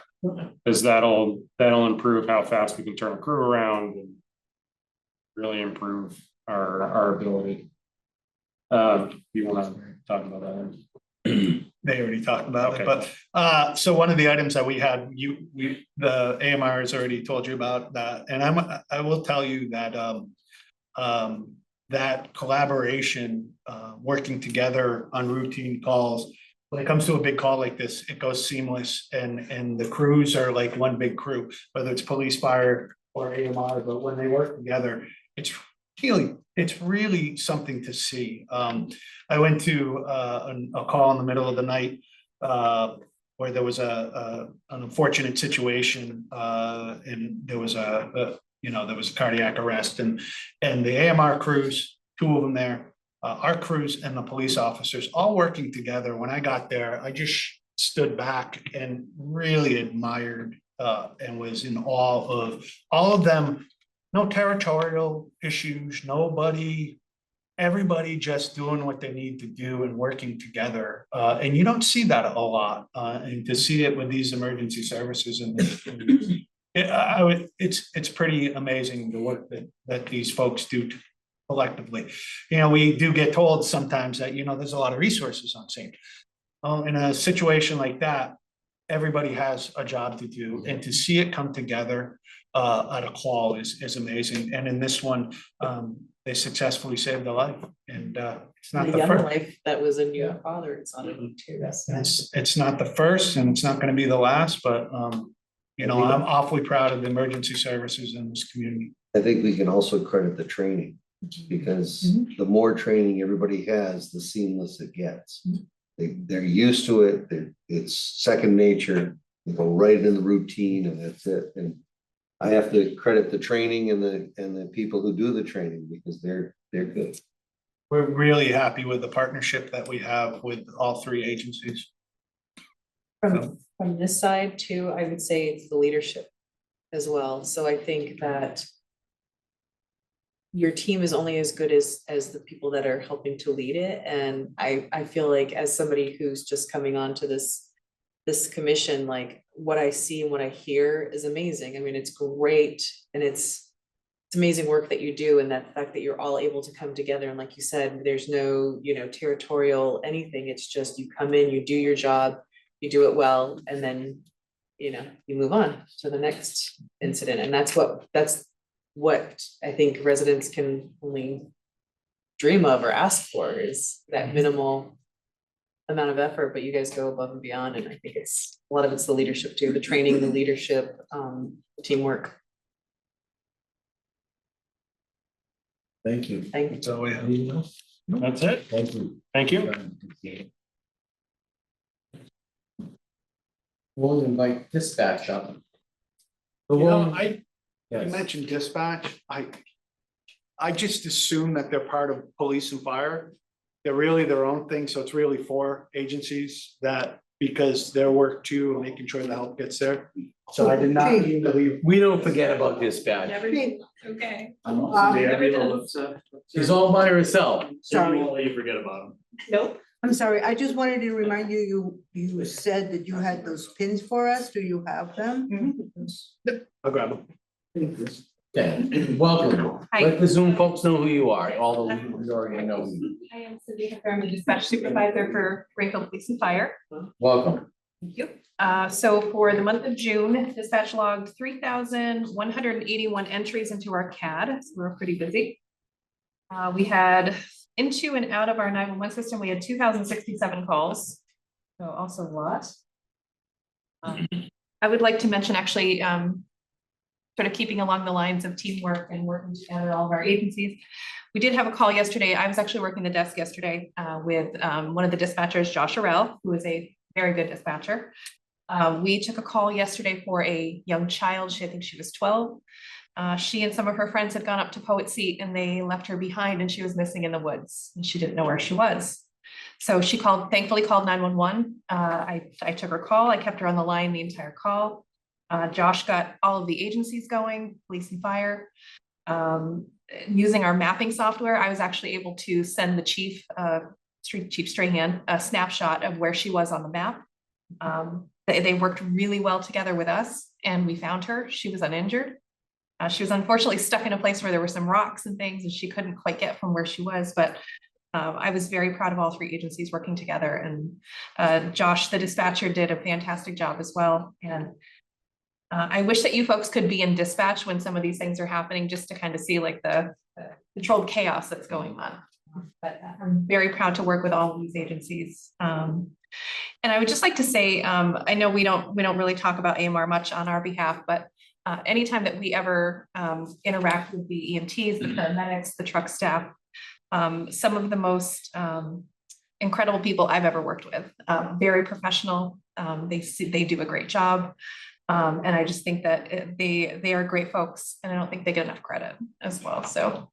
Because that'll improve how fast we can turn a crew around and really improve our ability. You want to talk about that? they already talked about it, Okay. but, so one of the items that we had, the AMR has already told you about that, and I will tell you that, that collaboration, working together on routine calls, when it comes to a big call like this, it goes seamless, and the crews are like one big crew, whether it's police, fire, or AMR, but when they work together, it's really something to see. I went to a call in the middle of the night where there was an unfortunate situation, and there was there was a cardiac arrest, and the AMR crews, two of them there, our crews and the police officers all working together. When I got there, I just stood back and really admired and was in awe of all of them. No territorial issues, everybody just doing what they need to do and working together. And you don't see that a lot. And to see it with these emergency services and it's pretty amazing the work that these folks do collectively. We do get told sometimes that, there's a lot of resources on scene. In a situation like that, everybody has a job to do, and to see it come together at a call is amazing. And in this one, they successfully saved a life, and it's not A the young first. life that was a new father, it's on it too, that's. It's not the first, and it's not going to be the last, but I'm awfully proud of the emergency services in this community. I think we can also credit the training, because the more training everybody has, the seamless it gets. They're used to it. It's second nature. They go right in the routine, and that's it. And I have to credit the training and the people who do the training, because they're good. We're really happy with the partnership that we have with all three agencies. From this side too, I would say it's the leadership as well. So I think that your team is only as good as the people that are helping to lead it. And I feel like, as somebody who's just coming on to this commission, like what I see and what I hear is amazing. I mean, it's great, and it's amazing work that you do, and that fact that you're all able to come together. And like you said, there's no, territorial anything. It's just you come in, you do your job, you do it well, and then, you move on to the next incident. And that's what I think residents can only dream of or ask for, is that minimal amount of effort, but you guys go above and beyond. And I think a lot of it's the leadership too, the training, the leadership, teamwork. Thank you. Thank you. That's all we have. That's it. Thank you. Thank you. We'll invite dispatch up. I Yes. mentioned dispatch. I just assume that they're part of police and fire. They're really their own thing. So it's really 4 agencies that, because their work too, and making sure the help gets there. So I did not mean to leave. We don't forget about dispatch. Okay. She's all by herself. Sorry. You forget about them. Nope. I'm sorry, I just wanted to remind you, you said that you had those pins for us. Do you have them? I'll grab them. Okay, welcome. Hi. Let the Zoom folks know who you are, although we already know you. I am Cindy Hooker, I'm the dispatch supervisor for Greenfield Police and Fire. Welcome. Thank you. So for the month of June, dispatch logged 3,181 entries into our CAD, so we're pretty busy. We had into and out of our 911 system, we had 2,067 calls, so also a lot. I would like to mention, actually, sort of keeping along the lines of teamwork and working together, all of our agencies. We did have a call yesterday. I was actually working the desk yesterday with one of the dispatchers, Josh Arell, who is a very good dispatcher. We took a call yesterday for a young child. I think she was 12. She and some of her friends had gone up to Poet Seat, and they left her behind, and she was missing in the woods, and she didn't know where she was. So she thankfully called 911. I took her call. I kept her on the line the entire call. Josh got all of the agencies going, police and fire. Using our mapping software, I was actually able to send the chief, Chief Strahan, a snapshot of where she was on the map. They worked really well together with us, and we found her. She was uninjured. She was unfortunately stuck in a place where there were some rocks and things, and she couldn't quite get from where she was, but I was very proud of all three agencies working together, and Josh, the dispatcher, did a fantastic job as well. And I wish that you folks could be in dispatch when some of these things are happening, just to kind of see like the controlled chaos that's going on. But I'm very proud to work with all of these agencies. And I would just like to say, I know we don't really talk about AMR much on our behalf, but anytime that we ever interact with the EMTs, the paramedics, the truck staff, some of the most incredible people I've ever worked with, very professional. They do a great job. And I just think that they are great folks, and I don't think they get enough credit as well. So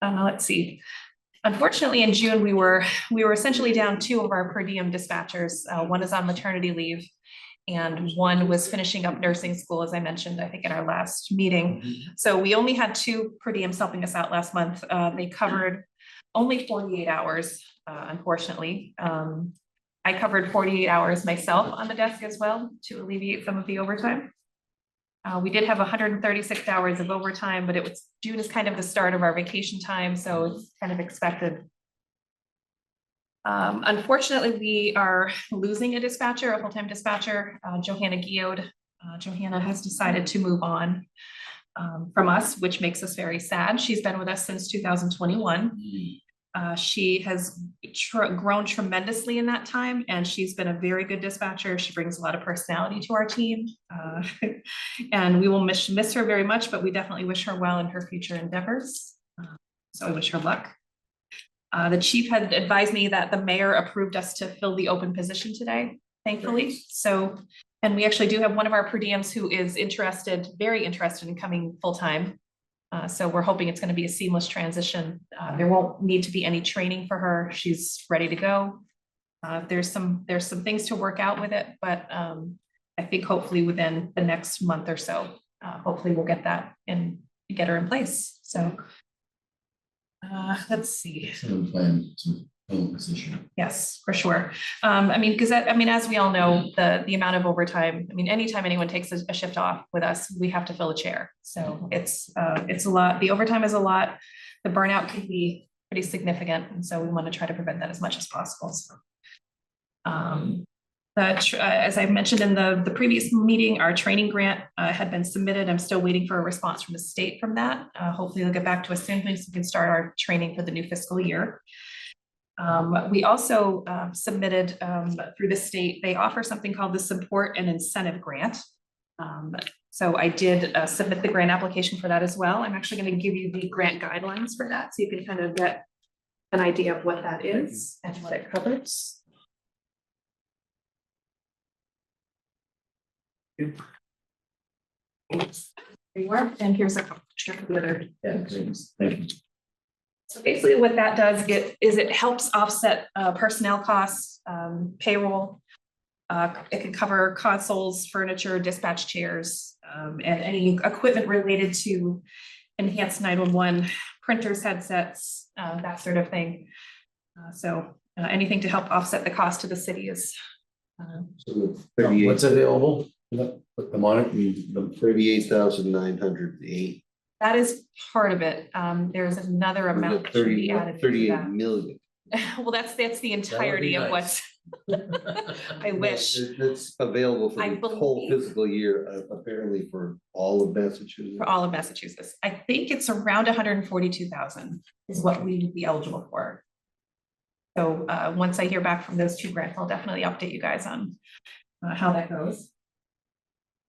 let's see. Unfortunately, in June, we were essentially down 2 of our per diem dispatchers. One is on maternity leave, and one was finishing up nursing school, as I mentioned, I think in our last meeting. So we only had 2 per diems helping us out last month. They covered only 48 hours, unfortunately. I covered 48 hours myself on the desk as well to alleviate some of the overtime. We did have 136 hours of overtime, but June is kind of the start of our vacation time, so it's kind of expected. Unfortunately, we are losing a dispatcher, a full-time dispatcher, Johanna Giode. Johanna has decided to move on from us, which makes us very sad. She's been with us since 2021. She has grown tremendously in that time, and she's been a very good dispatcher. She brings a lot of personality to our team, and we will miss her very much, but we definitely wish her well in her future endeavors. So I wish her luck. The chief had advised me that the mayor approved us to fill the open position today, thankfully. So, and we actually do have one of our per diems who is very interested in coming full-time. So we're hoping it's going to be a seamless transition. There won't need to be any training for her. She's ready to go. There's some things to work out with it, but I think hopefully within the next month or so, hopefully we'll get that and get her in place. So let's see. Plan to fill position. Yes, for sure. I mean, because as we all know, the amount of overtime, I mean, anytime anyone takes a shift off with us, we have to fill a chair. So it's a lot. The overtime is a lot. The burnout can be pretty significant. And so we want to try to prevent that as much as possible. So, as I mentioned in the previous meeting, our training grant had been submitted. I'm still waiting for a response from the state from that. Hopefully they'll get back to us soon so we can start our training for the new fiscal year. We also submitted through the state, they offer something called the Support and Incentive Grant. So I did submit the grant application for that as well. I'm actually going to give you the grant guidelines for that so you can kind of get an idea of what that is and what it covers. There you are, and here's a couple of the other. Yeah, thank you. So basically what that does is it helps offset personnel costs, payroll. It can cover consoles, furniture, dispatch chairs, and any equipment related to enhanced 911, printers, headsets, that sort of thing. So anything to help offset the cost to the city is. So the What's available? Put them on it. The 38,908. That is part of it. There's another amount that should be added to 38 that. million. Well, that's the entirety of nice. what's. I wish. That's available for I the whole believe- fiscal year, apparently for all of Massachusetts. For all of Massachusetts. I think it's around 142,000 is what we would be eligible for. So once I hear back from those 2 grants, I'll definitely update you guys on how that goes.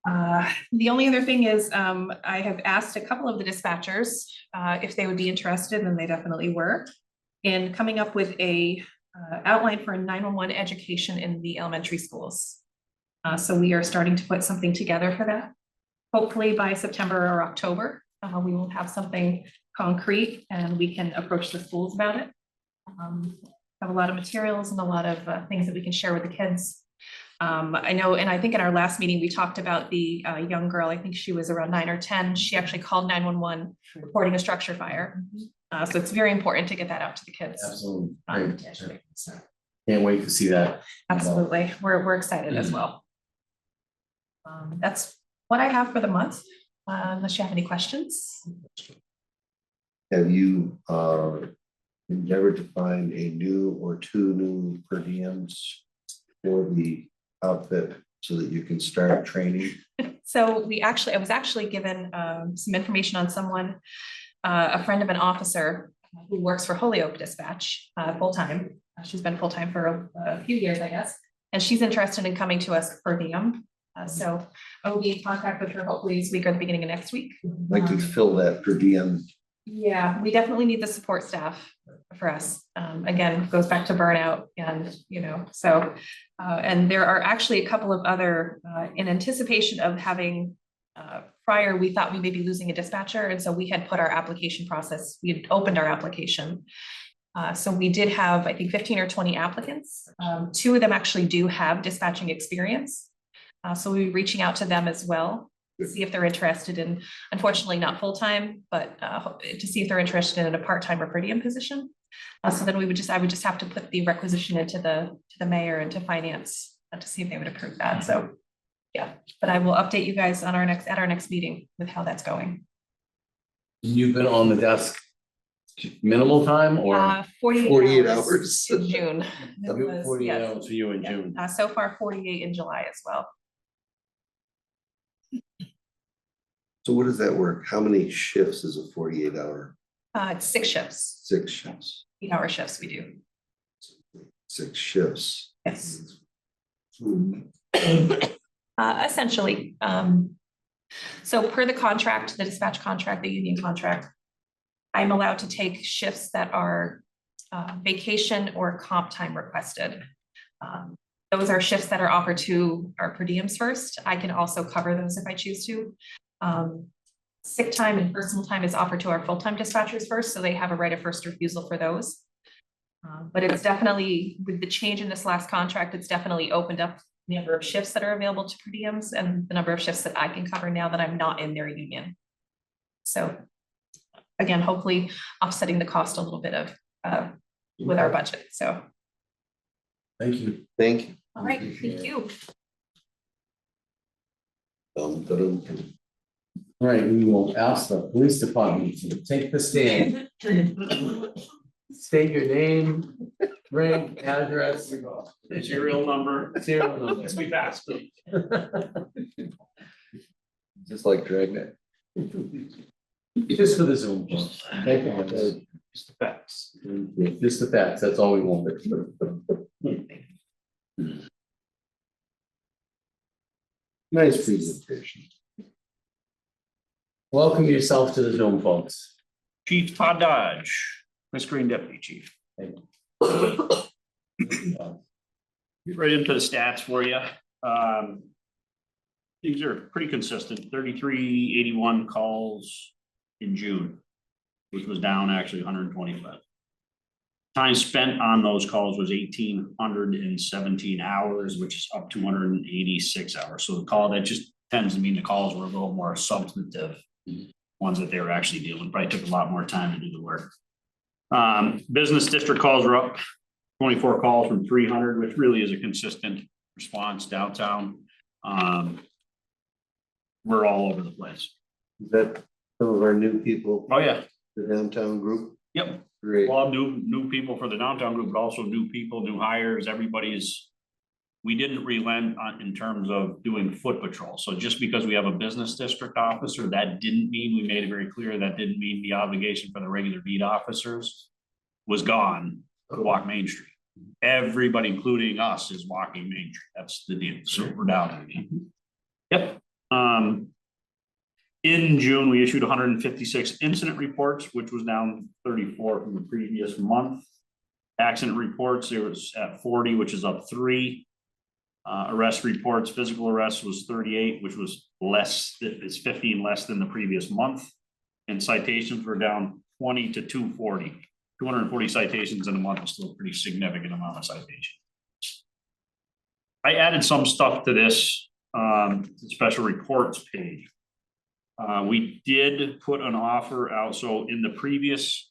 The only other thing is I have asked a couple of the dispatchers if they would be interested, and they definitely were, in coming up with a outline for a 911 education in the elementary schools. So we are starting to put something together for that. Hopefully by September or October, we will have something concrete and we can approach the schools about it. Have a lot of materials and a lot of things that we can share with the kids. I know, and I think in our last meeting, we talked about the young girl, I think she was around 9 or 10. She actually called 911 reporting a structure fire. So it's very important to get that out to the kids. Absolutely. Can't Can't wait to see that. Absolutely. We're excited as well. That's what I have for the month, unless you have any questions. Have you endeavor to find a new or 2 new per diems for the outfit so that you can start training? So I was actually given some information on someone, a friend of an officer who works for Holyoke Dispatch, full-time. She's been full-time for a few years, I guess, and she's interested in coming to us per diem. So I will be in contact with her hopefully this week or the beginning of next week. Like to fill that per diem. Yeah, we definitely need the support staff for us. Again, goes back to burnout and, so, and there are actually a couple of other, in anticipation of having, prior, we thought we may be losing a dispatcher. And so we had put our application process, we had opened our application. So we did have, I think, 15 or 20 applicants. 2 of them actually do have dispatching experience. So we'll be reaching out to them as well, to see if they're interested in, unfortunately not full-time, but to see if they're interested in a part-time or per diem position. So then I would just have to put the requisition into the mayor and to finance to see if they would approve that. So yeah, but I will update you guys on our next meeting with how that's going. You've been on the desk minimal time or? 48 hours. In June. It was, 48 yes. hours for you in June. So far 48 in July as well. So what does that work? How many shifts is a 48-hour? It's 6 shifts, 6 shifts. 8-hour shifts we do. 6 shifts. Yes. Hmm. Essentially, so per the contract, the dispatch contract, the union contract, I'm allowed to take shifts that are vacation or comp time requested. Those are shifts that are offered to our per diems first. I can also cover those if I choose to. Sick time and personal time is offered to our full-time dispatchers first, so they have a right of first refusal for those. But it's definitely, with the change in this last contract, it's definitely opened up the number of shifts that are available to per diems and the number of shifts that I can cover now that I'm not in their union. So again, hopefully offsetting the cost a little bit of with our budget. So. Thank you. Thank you. All right, thank you. Dum-dum-dum. All right, we will ask the police department to take the stand. State your name, rank, address. Serial number. Serial number. Let's be fast. Just like Dragnet. Just for the Zoom. Thank you. Just the facts. Just the facts, that's all we want. Nice presentation. Welcome yourself to the Zoom, folks. Chief Todd Dodge, Miss Green Deputy Chief. Get right into the stats for you. These are pretty consistent, 3381 calls in June, which was down actually 125. Time spent on those calls was 1,817 hours, which is up 286 hours. So the call, that just tends to mean the calls were a little more substantive. Ones that they were actually dealing, probably took a lot more time to do the work. Business district calls were up 24 calls from 300, which really is a consistent response downtown. We're all over the place. Is that some of our new people, Oh yeah, the downtown group? yep. Great. A lot of new people for the downtown group, but also new people, new hires. Everybody's. We didn't relent on in terms of doing foot patrol. So just because we have a business district officer, that didn't mean, we made it very clear, that didn't mean the obligation for the regular beat officers was gone to walk Main Street. Everybody, including us, is walking Main Street. That's the deal. So we're down. Yep. In June, we issued 156 incident reports, which was down 34 from the previous month. Accident reports, it was at 40, which is up 3. Arrest reports, physical arrests was 38, which was less, it's 15 less than the previous month. And citations were down 20 to 240. 240 citations in a month is still a pretty significant amount of citations. I added some stuff to this special reports page. We did put an offer out. So in the previous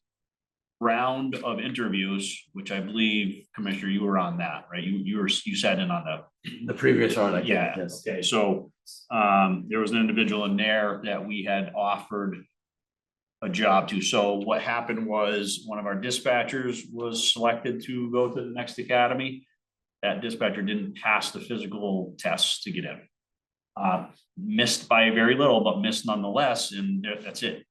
round of interviews, which I believe, Commissioner, you were on that, right? You sat in on The previous one, I think, yeah. yes. Okay, so there was an individual in there that we had offered a job to. So what happened was one of our dispatchers was selected to go to the next academy. That dispatcher didn't pass the physical tests to get in. Missed by very little, but missed nonetheless, and that's it.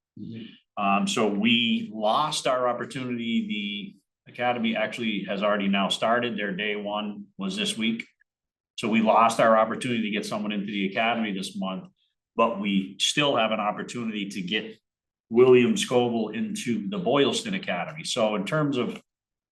So we lost our opportunity. The academy actually has already now started. Their day one was this week. So we lost our opportunity to get someone into the academy this month, but we still have an opportunity to get William Scoville into the Boylston Academy. So in terms of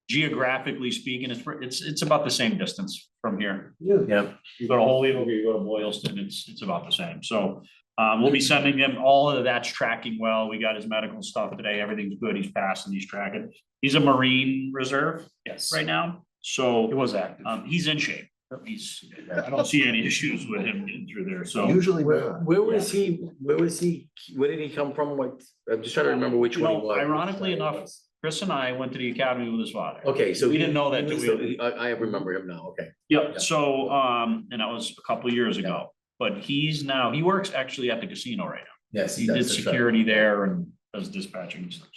geographically speaking, it's about the same distance from here. Yeah. You go to Holyoke or you go to Boylston, it's about the same. So we'll be sending him, all of that's tracking well. We got his medical stuff today. Everything's good. He's passing, he's tracking. He's a Marine Reserve Yes. right now. So It was active. he's in shape. I don't see any issues with him getting through there. So Usually Where, not. where was he, where did he come from? What, I'm just trying to remember which You one he know, was. ironically enough, Chris and I went to the academy with his father. Okay, so we didn't know that he till was we- I remember him now, okay. Yep, Yeah. so, and that was a couple of years ago, but he works actually at the casino right now. Yes, He did that's right. security there and does dispatching and stuff.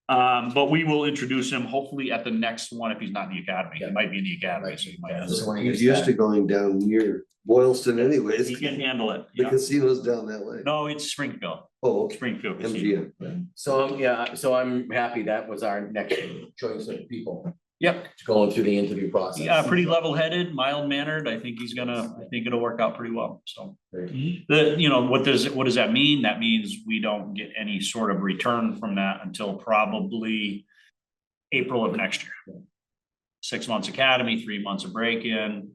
But we will introduce him hopefully at the next one, if he's not in the academy, he Yeah. might be in the academy. Right. So he might Yeah, have- so when he He's gets used to back- going down near Boylston anyways. He can handle it, The yeah. casino's down that way. No, it's Springfield, Oh, okay. Springfield Casino. MGM. So I'm happy that was our next choice of people Yep, going through the interview process. yeah, pretty level-headed, mild-mannered. I think it'll work out pretty well, so. Great. What does that mean? That means we don't get any sort of return from that until probably April of next year. 6 months academy, 3 months of break-in.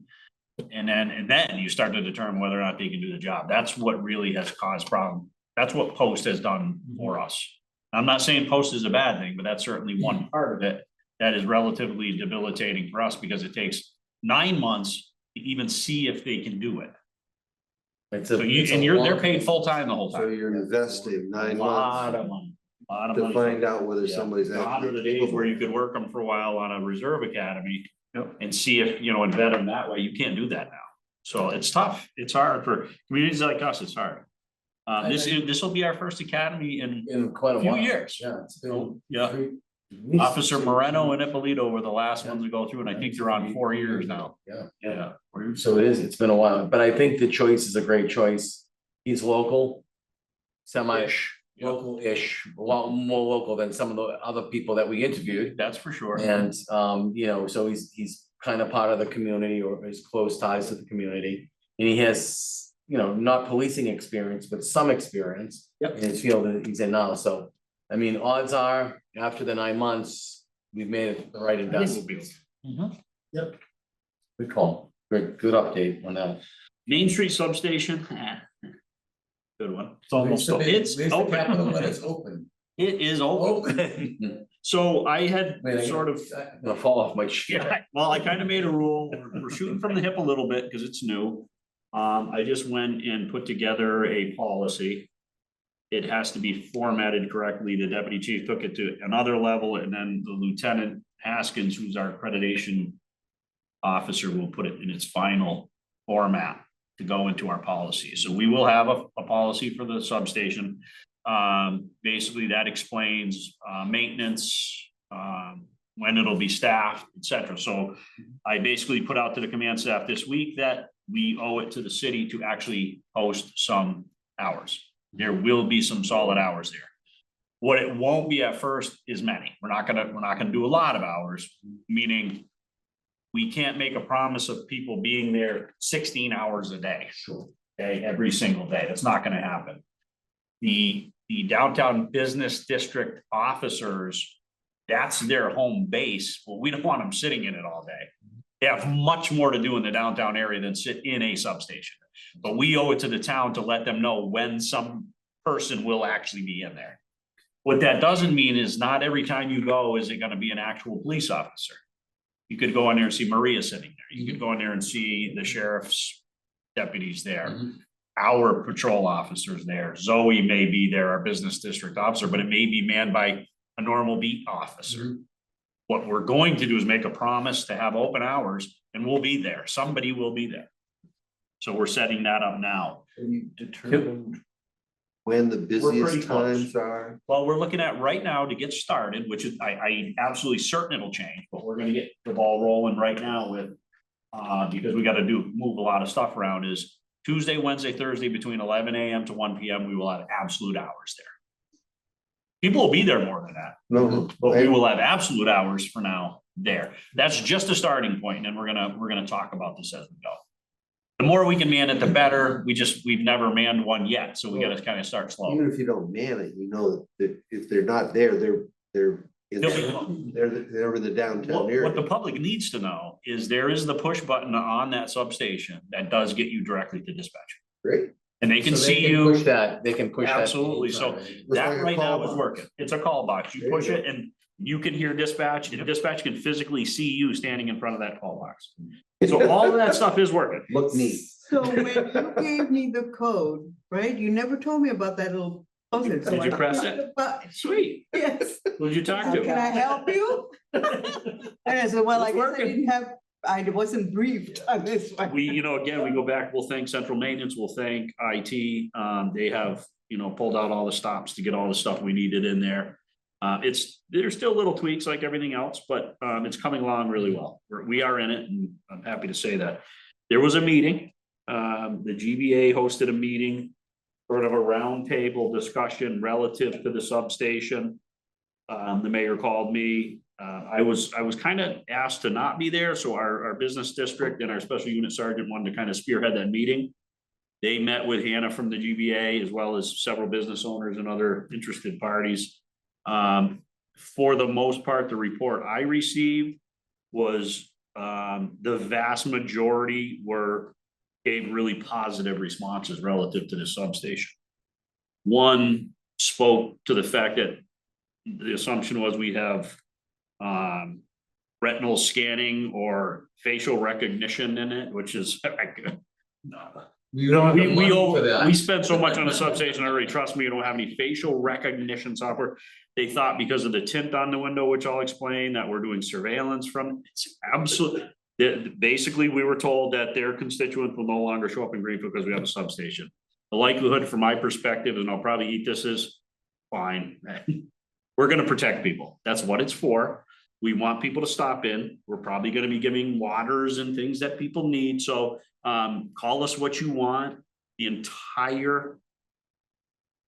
And then you start to determine whether or not they can do the job. That's what really has caused problem. That's what post has done for us. I'm not saying post is a bad thing, but that's certainly one part of it that is relatively debilitating for us because it takes 9 months to even see if they can do it. It's So they're paid full-time the whole So time. you're investing 9 Lot of months money. to find out whether Yeah. somebody's Gone are the actually. days where you could work them for a while on a reserve academy. And see if, and vet them that way. You can't do that now. So it's tough. It's hard for communities like us. It's hard. This will be our first academy in quite a few while. years. Yeah, it's been. Yeah. Officer Moreno and Ippolito were the last ones to go through, and I think they're on 4 years now. Yeah. Yeah. So it's been a while, but I think the choice is a great choice. He's local. Local-ish, a lot more local than some of the other people that we interviewed. That's for sure. And, so he's kind of part of the community or his close ties to the community. And he has, not policing experience, but some experience. Yep. In his field that he's in now. So, I mean, odds are, after the 9 months, we've made it the right I think we'll investment. be- Mhm. Yep. Good call. Good update on that. Main Street substation. Good one. It's almost, it's open. open. It is open. Open. So I had Wait, sort of. I'm gonna fall off my chair. Yeah, well, I kind of made a rule, we're shooting from the hip a little bit because it's new. I just went and put together a policy. It has to be formatted correctly. The deputy chief took it to another level and then the Lieutenant Haskins, who's our accreditation officer, will put it in its final format to go into our policy. So we will have a policy for the substation. Basically that explains, maintenance, when it'll be staffed, et cetera. So I basically put out to the command staff this week that we owe it to the city to actually post some hours. There will be some solid hours there. What it won't be at first is many. We're not gonna do a lot of hours, meaning we can't make a promise of people being there 16 hours a day. Sure. Okay, every single day. That's not gonna happen. The downtown business district officers, that's their home base. Well, we don't want them sitting in it all day. They have much more to do in the downtown area than sit in a substation. But we owe it to the town to let them know when some person will actually be in there. What that doesn't mean is not every time you go is it gonna be an actual police officer. You could go in there and see Maria sitting there. You could go in there and see the sheriff's deputies there. Mhm. Our patrol officers there. Zoe may be there, our business district officer, but it may be manned by a normal beat officer. What we're going to do is make a promise to have open hours and we'll be there. Somebody will be there. So we're setting that up now. Have you determined when the pretty busiest close. times are? Well, we're looking at right now to get started, which is, I absolutely certain it'll change, but we're gonna get the ball rolling right now with. Because we gotta move a lot of stuff around, is Tuesday, Wednesday, Thursday, between 11 AM to 1 PM, we will have absolute hours there. People will be there more than that, No, but we will have absolute hours for now there. That's just a starting point, and we're gonna talk about this as we go. The more we can man it, the better. We've never manned one yet, so we gotta kind of start slow. even if you don't man it, you know that if they're not there, they're in they're over the downtown What area. the public needs to know is there is the push button on that substation that does get you directly to dispatch. Great. And they can So see can you. push that, they can push that. Absolutely, so It's that like a right call now is box. working, it's a call box, you There you push go. it and you can hear dispatch, and dispatch can physically see you standing in front of that call box. So all of that stuff is working. Look neat. So when you gave me the code, right, you never told me about that little button. So Did you I press pushed it? the button. Sweet, Yes. who'd you talk Can to? I help you? And I said, well, I It's guess I working. didn't have, I wasn't briefed on this one. We, again, we go back, we'll thank central maintenance, we'll thank IT, they have, pulled out all the stops to get all the stuff we needed in there. There's still little tweaks like everything else, but it's coming along really well. We are in it, and I'm happy to say that. There was a meeting, the GBA hosted a meeting, sort of a roundtable discussion relative to the substation. The mayor called me, I was kind of asked to not be there, so our business district and our special unit sergeant wanted to kind of spearhead that meeting. They met with Hannah from the GBA, as well as several business owners and other interested parties. For the most part, the report I received was the vast majority gave really positive responses relative to the substation. One spoke to the fact that the assumption was we have retinal scanning or facial recognition in it, which is You don't have the money for that. we spend so much on a substation already. Trust me, you don't have any facial recognition software. They thought because of the tint on the window, which I'll explain, that we're doing surveillance from. It's absolutely. Basically, we were told that their constituents will no longer show up in Greenfield because we have a substation. The likelihood, from my perspective, and I'll probably eat this, is fine. We're gonna protect people. That's what it's for. We want people to stop in. We're probably gonna be giving waters and things that people need. So call us what you want. The entire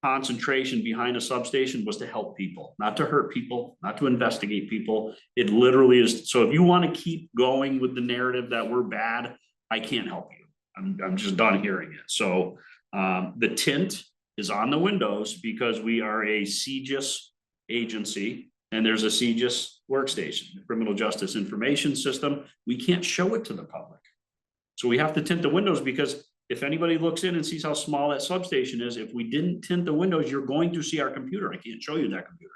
concentration behind a substation was to help people, not to hurt people, not to investigate people. It literally is. So if you want to keep going with the narrative that we're bad, I can't help you. I'm just done hearing it. So the tint is on the windows because we are a CJIS agency, and there's a CJIS workstation, the Criminal Justice Information System. We can't show it to the public. So we have to tint the windows, because if anybody looks in and sees how small that substation is, if we didn't tint the windows, you're going to see our computer. I can't show you that computer.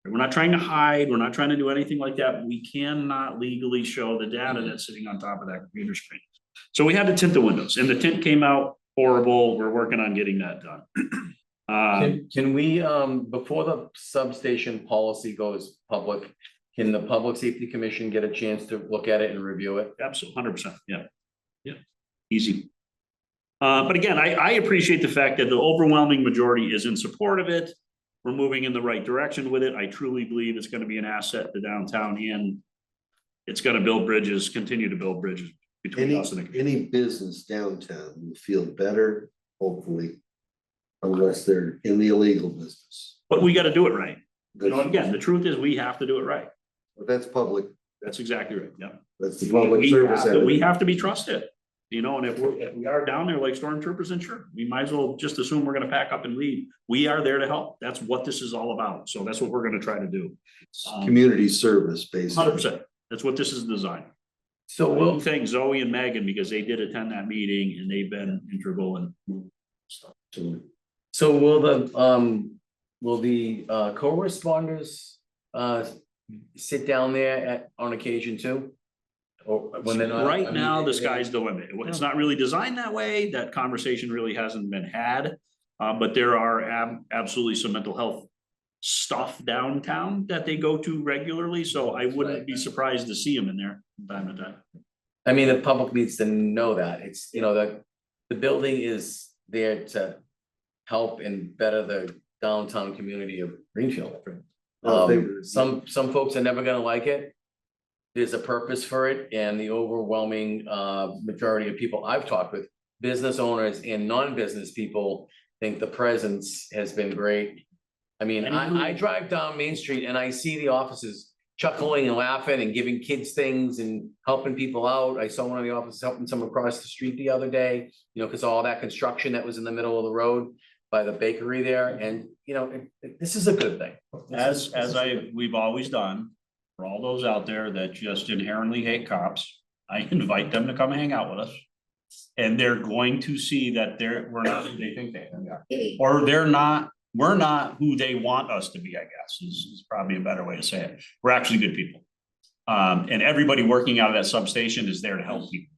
We're not trying to hide. We're not trying to do anything like that. We cannot legally show the data that's sitting on top of that computer screen. So we had to tint the windows, and the tint came out horrible. We're working on getting that done. Can we, before the substation policy goes public, can the Public Safety Commission get a chance to look at it and review it? Absolutely, 100%, yeah. Yeah, easy. But again, I appreciate the fact that the overwhelming majority is in support of it. We're moving in the right direction with it. I truly believe it's gonna be an asset to downtown, and it's gonna build bridges, continue to build bridges between us and the. Any business downtown will feel better, hopefully, unless they're in the illegal business. But we gotta do it right. Again, the truth is, we have to do it right. But that's public, That's exactly right, yeah. that's the public We service. have to be trusted, and if we are down there like stormtroopers, and sure, we might as well just assume we're gonna pack up and leave. We are there to help. That's what this is all about. So that's what we're gonna try to do. Community service, basically. 100%. That's what this is designed. So We'll we'll, thank Zoe and Megan, because they did attend that meeting and they've been integral in stuff. so will the co-responders sit down there on occasion too? Or when they're not? Right I mean, now, the they- sky's the limit. It's not really designed that way. That conversation really hasn't been had. But there are absolutely some mental health stuff downtown that they go to regularly, so I wouldn't be surprised to see them in there from time to time. I mean, the public needs to know that. It's, the building is there to help and better the downtown community of Greenfield. Well, if Some folks are never gonna like it. There's a purpose for it, and the overwhelming majority of people I've talked with, business owners and non-business people, think the presence has been great. I mean, I drive down Main Street and I see the offices chuckling and laughing and giving kids things and helping people out. I saw one of the offices helping someone across the street the other day, you know, because all that construction that was in the middle of the road by the bakery there, and you know, this is a good thing. We've always done, for all those out there that just inherently hate cops, I invite them to come hang out with us. And they're going to see that we're not who they think they are, or we're not who they want us to be, I guess, is probably a better way to say it. We're actually good people. And everybody working out of that substation is there to help people.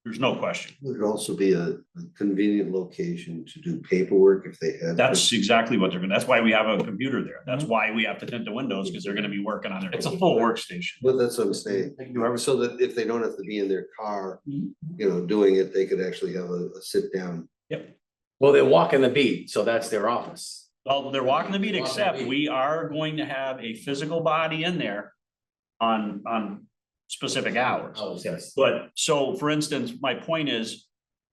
There's no question. Would it also be a convenient location to do paperwork if they had? That's exactly what they're gonna, that's why we have a computer there. That's why we have to tint the windows, because they're gonna be working on it. It's a full workstation. Well, that's what I'm saying. So that if they don't have to be in their car, you know, doing it, they could actually have a sit down. Yep. Well, they're walking the beat, so that's their office. Well, they're walking the beat, except we are going to have a physical body in there on specific hours. Oh, yes. But so, for instance, my point is,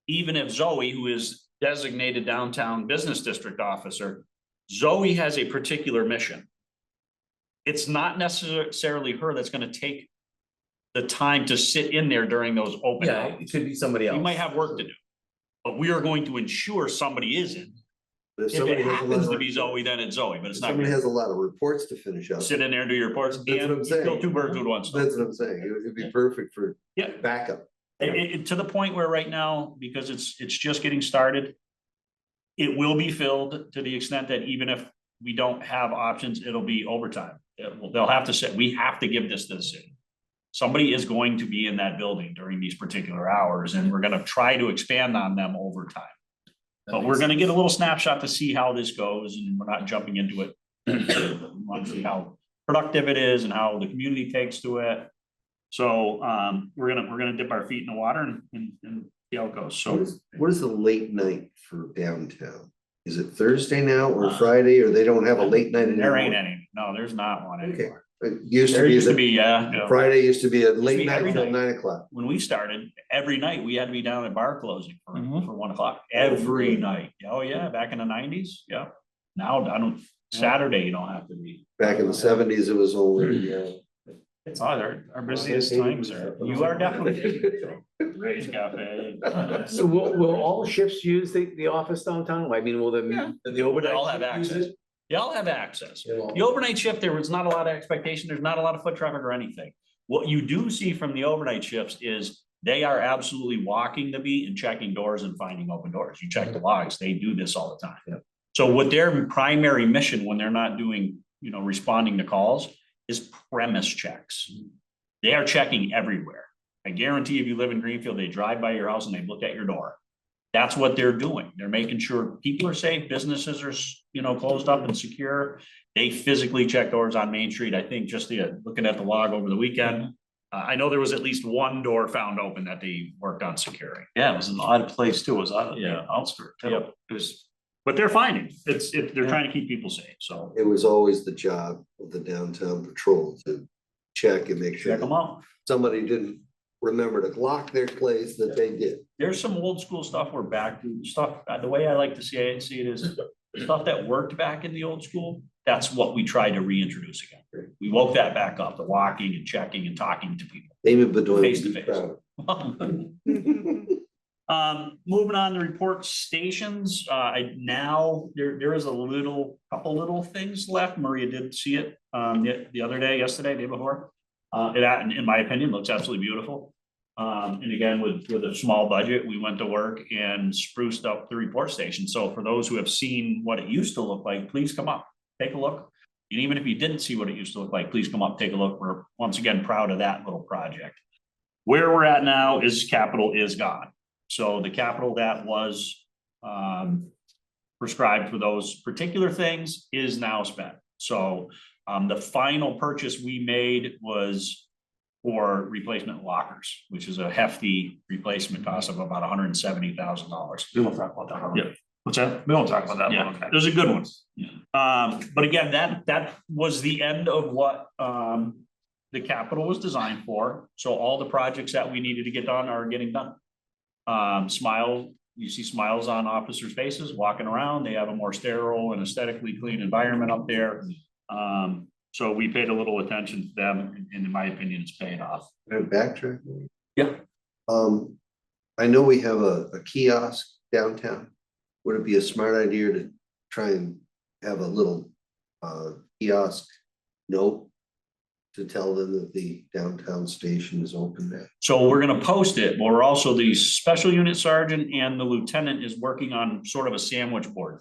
even if Zoe, who is designated downtown business district officer, Zoe has a particular mission. It's not necessarily her that's gonna take the time to sit in there during those open Yeah, hours. it could be somebody else. You might have work to do, but we are going to ensure somebody is in. But If somebody it has a lot happens of- to be Zoe, then it's Zoe, but it's not. Somebody gonna has a lot of reports to finish up. Sit in there and do your reports and That's what I'm kill saying. two birds with one stone. That's what I'm saying. It'd be perfect for Yeah. backup. To the point where right now, because it's just getting started, it will be filled to the extent that even if we don't have options, it'll be overtime. They'll have to say, we have to give this to the city. Somebody is going to be in that building during these particular hours, and we're gonna try to expand on them over time. But we're gonna get a little snapshot to see how this goes, and we're not jumping into it. We want to see how productive it is and how the community takes to it. So we're gonna dip our feet in the water and see how it goes. So What is the late night for downtown? Is it Thursday now or Friday, or they don't have a late night anymore? there ain't any. No, there's not one Okay. anymore. It used to There be used to that be, yeah. Friday used to be a be late night every till night. 9 o'clock. When we started, every night we had to be down at bar closing for Mhm. 1 o'clock, every night. Oh, yeah, back in the 90s, yeah. Now, Saturday, you don't have to be. Back in the 70s, it was only, It's our busiest times are. You are definitely. Ray's Cafe. So will all shifts use the office downtown? I mean, will the They overnight? all have shift use access. it? They all have access. They all- The overnight shift, there was not a lot of expectation. There's not a lot of foot traffic or anything. What you do see from the overnight shifts is they are absolutely walking the beat and checking doors and finding open doors. You check the logs, they do this all the time. Yeah. So what their primary mission when they're not doing, responding to calls is premise checks. They are checking everywhere. I guarantee if you live in Greenfield, they drive by your house and they look at your door. That's what they're doing. They're making sure people are safe, businesses are, closed up and secure. They physically check doors on Main Street. I think just looking at the log over the weekend, I know there was at least one door found open that they worked on securing. Yeah, it was an odd place too. It was out of Yeah. the outskirts. too. Yep. It was, but they're finding, they're trying to keep people safe, so it was always the job of the downtown patrol to check and make sure check them that out. somebody didn't remember to lock their place, that they did. There's some old school stuff we're back to, stuff, the way I like to see it is stuff that worked back in the old school. That's what we try to reintroduce again. We woke that back up, the walking and checking and talking to people. David Bedoya Face would to be face. proud. Moving on to report stations, there is couple little things left. Maria did see it, the other day, yesterday, day before. It, in my opinion, looks absolutely beautiful. And again, with a small budget, we went to work and spruced up the report station. So for those who have seen what it used to look like, please come up, take a look. And even if you didn't see what it used to look like, please come up, take a look. We're once again proud of that little project. Where we're at now is capital is gone. So the capital that was prescribed for those particular things is now spent. So the final purchase we made was for replacement lockers, which is a hefty replacement cost of about $170,000. We will talk about that. Yeah. What's that? We won't talk about that one, Yeah, okay. it was a good one. But again, that was the end of what the capital was designed for. So all the projects that we needed to get done are getting done. You see smiles on officers' faces walking around. They have a more sterile and aesthetically clean environment up there. So we paid a little attention to them, and in my opinion, it's paying off. Can I backtrack? Yeah. I know we have a kiosk downtown. Would it be a smart idea to try and have a little kiosk note to tell them that the downtown station is open there? So we're gonna post it, but we're also, the special unit sergeant and the lieutenant is working on sort of a sandwich board.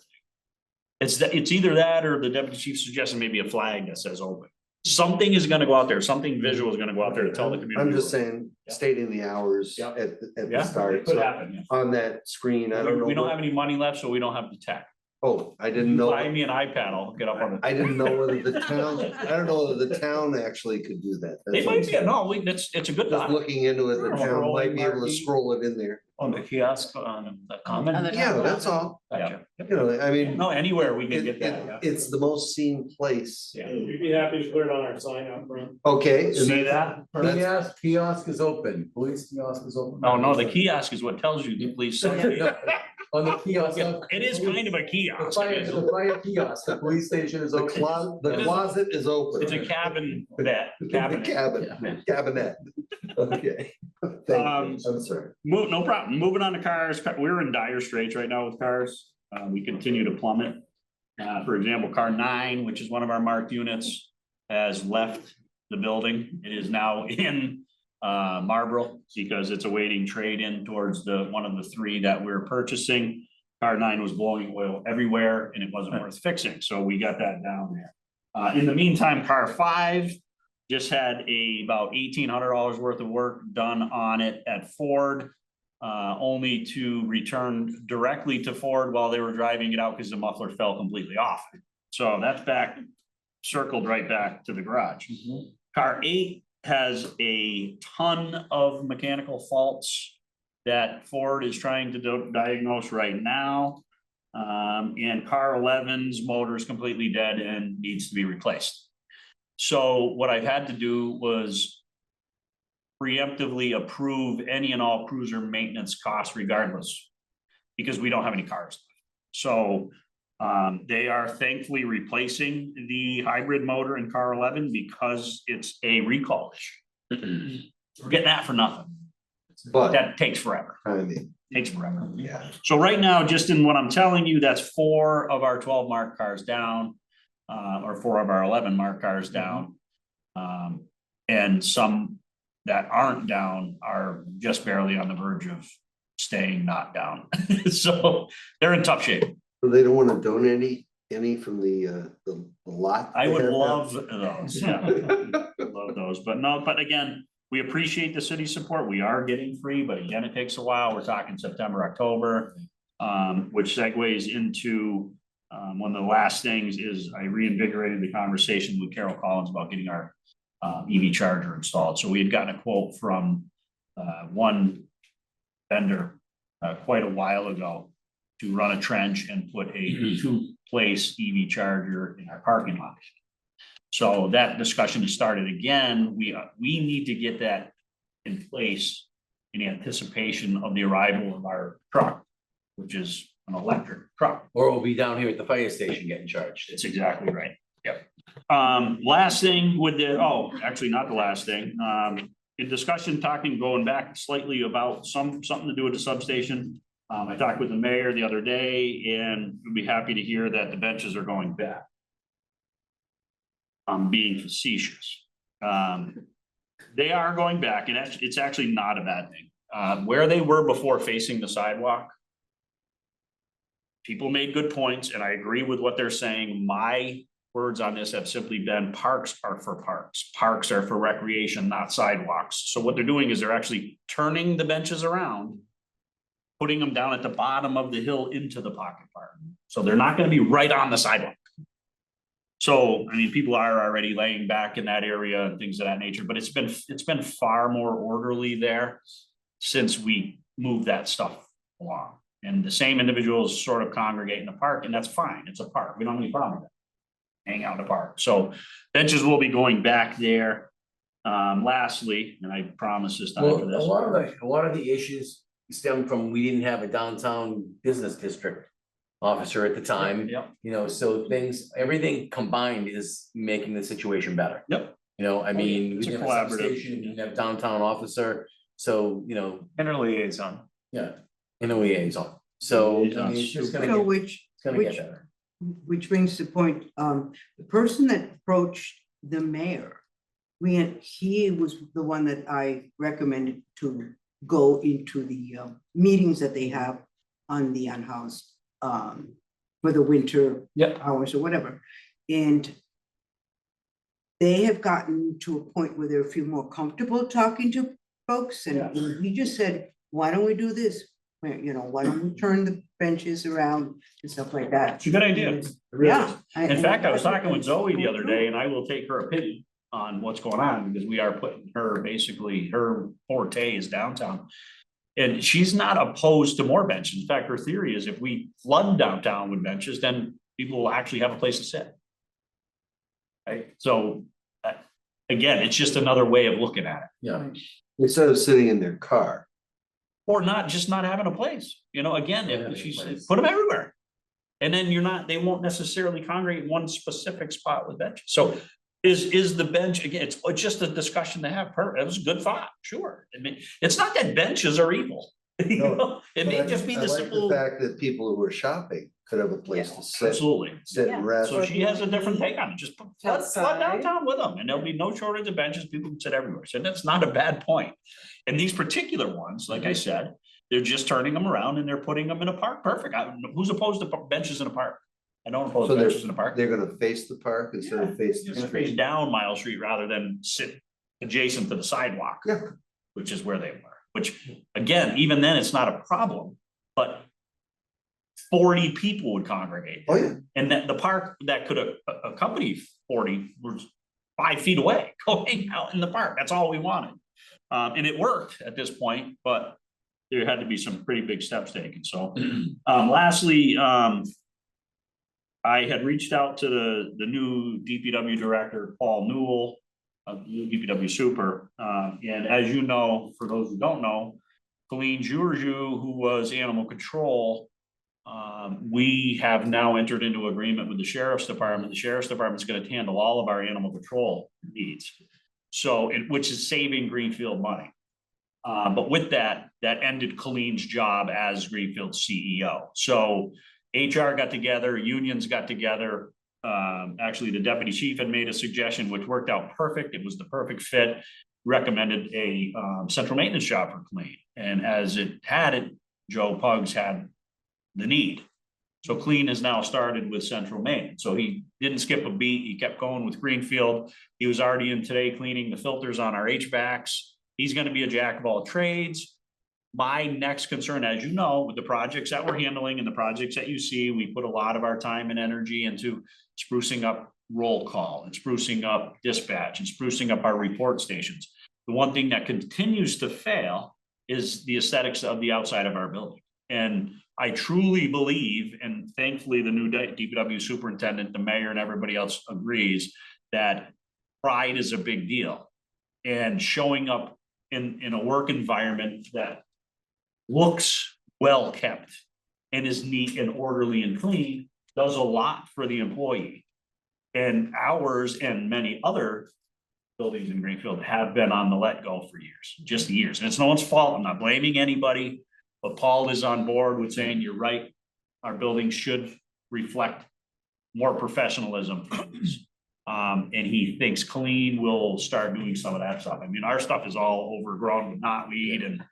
It's either that or the deputy chief suggesting maybe a flag that says open. Something is gonna go out there, something visual is gonna go out there to tell the community. I'm just saying, stating the hours Yeah. at the Yeah, start. it could happen, yeah. On that screen, I don't know. We don't what- have any money left, so we don't have the tech. Oh, I didn't know. Buy me an iPad, I'll get up on it. I didn't know whether the town, I don't know whether the town actually could do that. They That's all might I'm be, saying. no, it's a good Just thought. looking into it, the Oh, town might be able to marquee. scroll it in there. On the kiosk, on the common. On the Yeah, top. that's all. Gotcha. You know, I mean. No, anywhere we can get that, yeah. It's the most seen place. Yeah. We'd be happy to put it on our sign out front. Okay. and See that's- that? Kiosk is open, police kiosk is open. No, the kiosk is what tells you the police. On the kiosk. It is kind of a The kiosk. fire kiosk, the police station is The open. the closet is open. It's a cabin, that The cabinet. cabinet. Okay. Thank you. I'm sorry. No problem. Moving on to cars. We're in dire straits right now with cars. We continue to plummet. For example, car 9, which is one of our marked units, has left the building. It is now in Marlboro because it's awaiting trade-in towards one of the 3 that we're purchasing. Car 9 was blowing oil everywhere and it wasn't worth fixing, so we got that down there. In the meantime, car 5 just had about $1,800 worth of work done on it at Ford, only to return directly to Ford while they were driving it out because the muffler fell completely off. So that's circled right back to the garage. Car 8 has a ton of mechanical faults that Ford is trying to diagnose right now. And car 11's motor is completely dead and needs to be replaced. So what I've had to do was preemptively approve any and all cruiser maintenance costs regardless, because we don't have any cars. So they are thankfully replacing the hybrid motor in car 11 because it's a recall issue. We're getting that for nothing. But That takes forever. timing, Takes forever. yeah. So right now, just in what I'm telling you, that's 4 of our 12 marked cars down, or 4 of our 11 marked cars down. And some that aren't down are just barely on the verge of staying not down. So they're in tough shape. So they don't want to donate any from the lot? I they would have now? love those, yeah. Love those, but again, we appreciate the city's support. We are getting free, but again, it takes a while. We're talking September, October. Which segues into one of the last things is I reinvigorated the conversation with Carol Collins about getting our EV charger installed. So we had gotten a quote from one vendor quite a while ago to run a trench and put a 2-place EV charger in our parking lot. So that discussion has started again. We need to get that in place in anticipation of the arrival of our truck, which is an electric truck. Or we'll be down here at the fire station getting charged. It's exactly right. Yep. Last thing with actually not the last thing, in discussion, going back slightly about something to do with the substation. I talked with the mayor the other day and we'd be happy to hear that the benches are going back. I'm being facetious. They are going back and it's actually not a bad thing. Where they were before facing the sidewalk, people made good points and I agree with what they're saying. My words on this have simply been parks are for parks. Parks are for recreation, not sidewalks. So what they're doing is they're actually turning the benches around, putting them down at the bottom of the hill into the pocket park. So they're not going to be right on the sidewalk. So, I mean, people are already laying back in that area and things of that nature, but it's been far more orderly there since we moved that stuff along. And the same individuals sort of congregate in the park, and that's fine, it's a park, we don't have any problem with that. Hang out in the park, so benches will be going back there. Lastly, and I promise this time Well, for a this. lot of the issues stem from, we didn't have a downtown business district officer at the time. Yep, You know, so things, everything combined is making the situation better. yep, You know, I mean, we It's a didn't have collaborative. substation, we didn't have downtown officer, so, you know, And a liaison. yeah, in a liaison. So, I Liaison, mean, it's just gonna So get, which, it's gonna get which, better. which brings the point, the person that approached the mayor. He was the one that I recommended to go into the meetings that they have on the unhoused, for the winter Yep. hours or whatever. And they have gotten to a point where they're feel more comfortable talking to folks, and he just said, why don't we do this? Well, you know, why don't we turn the benches around and stuff like that? It's a good idea. Yeah. In fact, I was talking with Zoe the other day, and I will take her opinion on what's going on, because we are putting her, basically, her forte is downtown. And she's not opposed to more benches. In fact, her theory is if we flood downtown with benches, then people will actually have a place to sit. Right, so, again, it's just another way of looking at it, Yeah, Instead of sitting in their car. or not, just not having a place, you know, again, Not having if a she's, place. put them everywhere. And then they won't necessarily congregate in one specific spot with benches, so is the bench, again, it's just a discussion to have, it was a good thought, sure. I mean, it's not that benches are evil, you No, know, it may just be I the like simple, fact that people who are shopping could have a place to sit, absolutely. sit and rest. So she has a different take on it, just flood Outside. downtown with them, and there'll be no shortage of benches, people can sit everywhere, so that's not a bad point. And these particular ones, like I said, they're just turning them around and they're putting them in a park, perfect, who's opposed to benches in a park? I don't oppose So benches in a park. they're gonna face the park instead of face the Just face street. down Mile Street rather than sit adjacent to the sidewalk. Yeah. Which is where they were, which, again, even then, it's not a problem, but 40 people would congregate. Oh, yeah. And that the park that could accompany 40 was 5 feet away, going out in the park, that's all we wanted. And it worked at this point, but there had to be some pretty big steps taken, so. Lastly, I had reached out to the new DPW director, Paul Newell, new DPW super, and as you know, for those who don't know, Colleen Georgiou, who was animal control, we have now entered into agreement with the sheriff's department. The sheriff's department's gonna handle all of our animal control needs. So, which is saving Greenfield money. But with that ended Colleen's job as Greenfield CEO. So HR got together, unions got together. Actually, the deputy chief had made a suggestion, which worked out perfect. It was the perfect fit. Recommended a central maintenance job for Colleen. And as it had it, Joe Puggs had the need. So Clean has now started with central main. So he didn't skip a beat. He kept going with Greenfield. He was already in today cleaning the filters on our HVACs. He's going to be a jack of all trades. My next concern, as you know, with the projects that we're handling and the projects that you see, we put a lot of our time and energy into sprucing up roll call and sprucing up dispatch and sprucing up our report stations. The one thing that continues to fail is the aesthetics of the outside of our building. And I truly believe, and thankfully the new DPW superintendent, the mayor, and everybody else agrees that pride is a big deal. And showing up in a work environment that looks well kept and is neat and orderly and clean does a lot for the employee. And ours and many other buildings in Greenfield have been on the let go for years, just years. And it's no one's fault. I'm not blaming anybody, but Paul is on board with saying, you're right. Our buildings should reflect more professionalism. And he thinks Colleen will start doing some of that stuff. I mean, our stuff is all overgrown with knotweed, and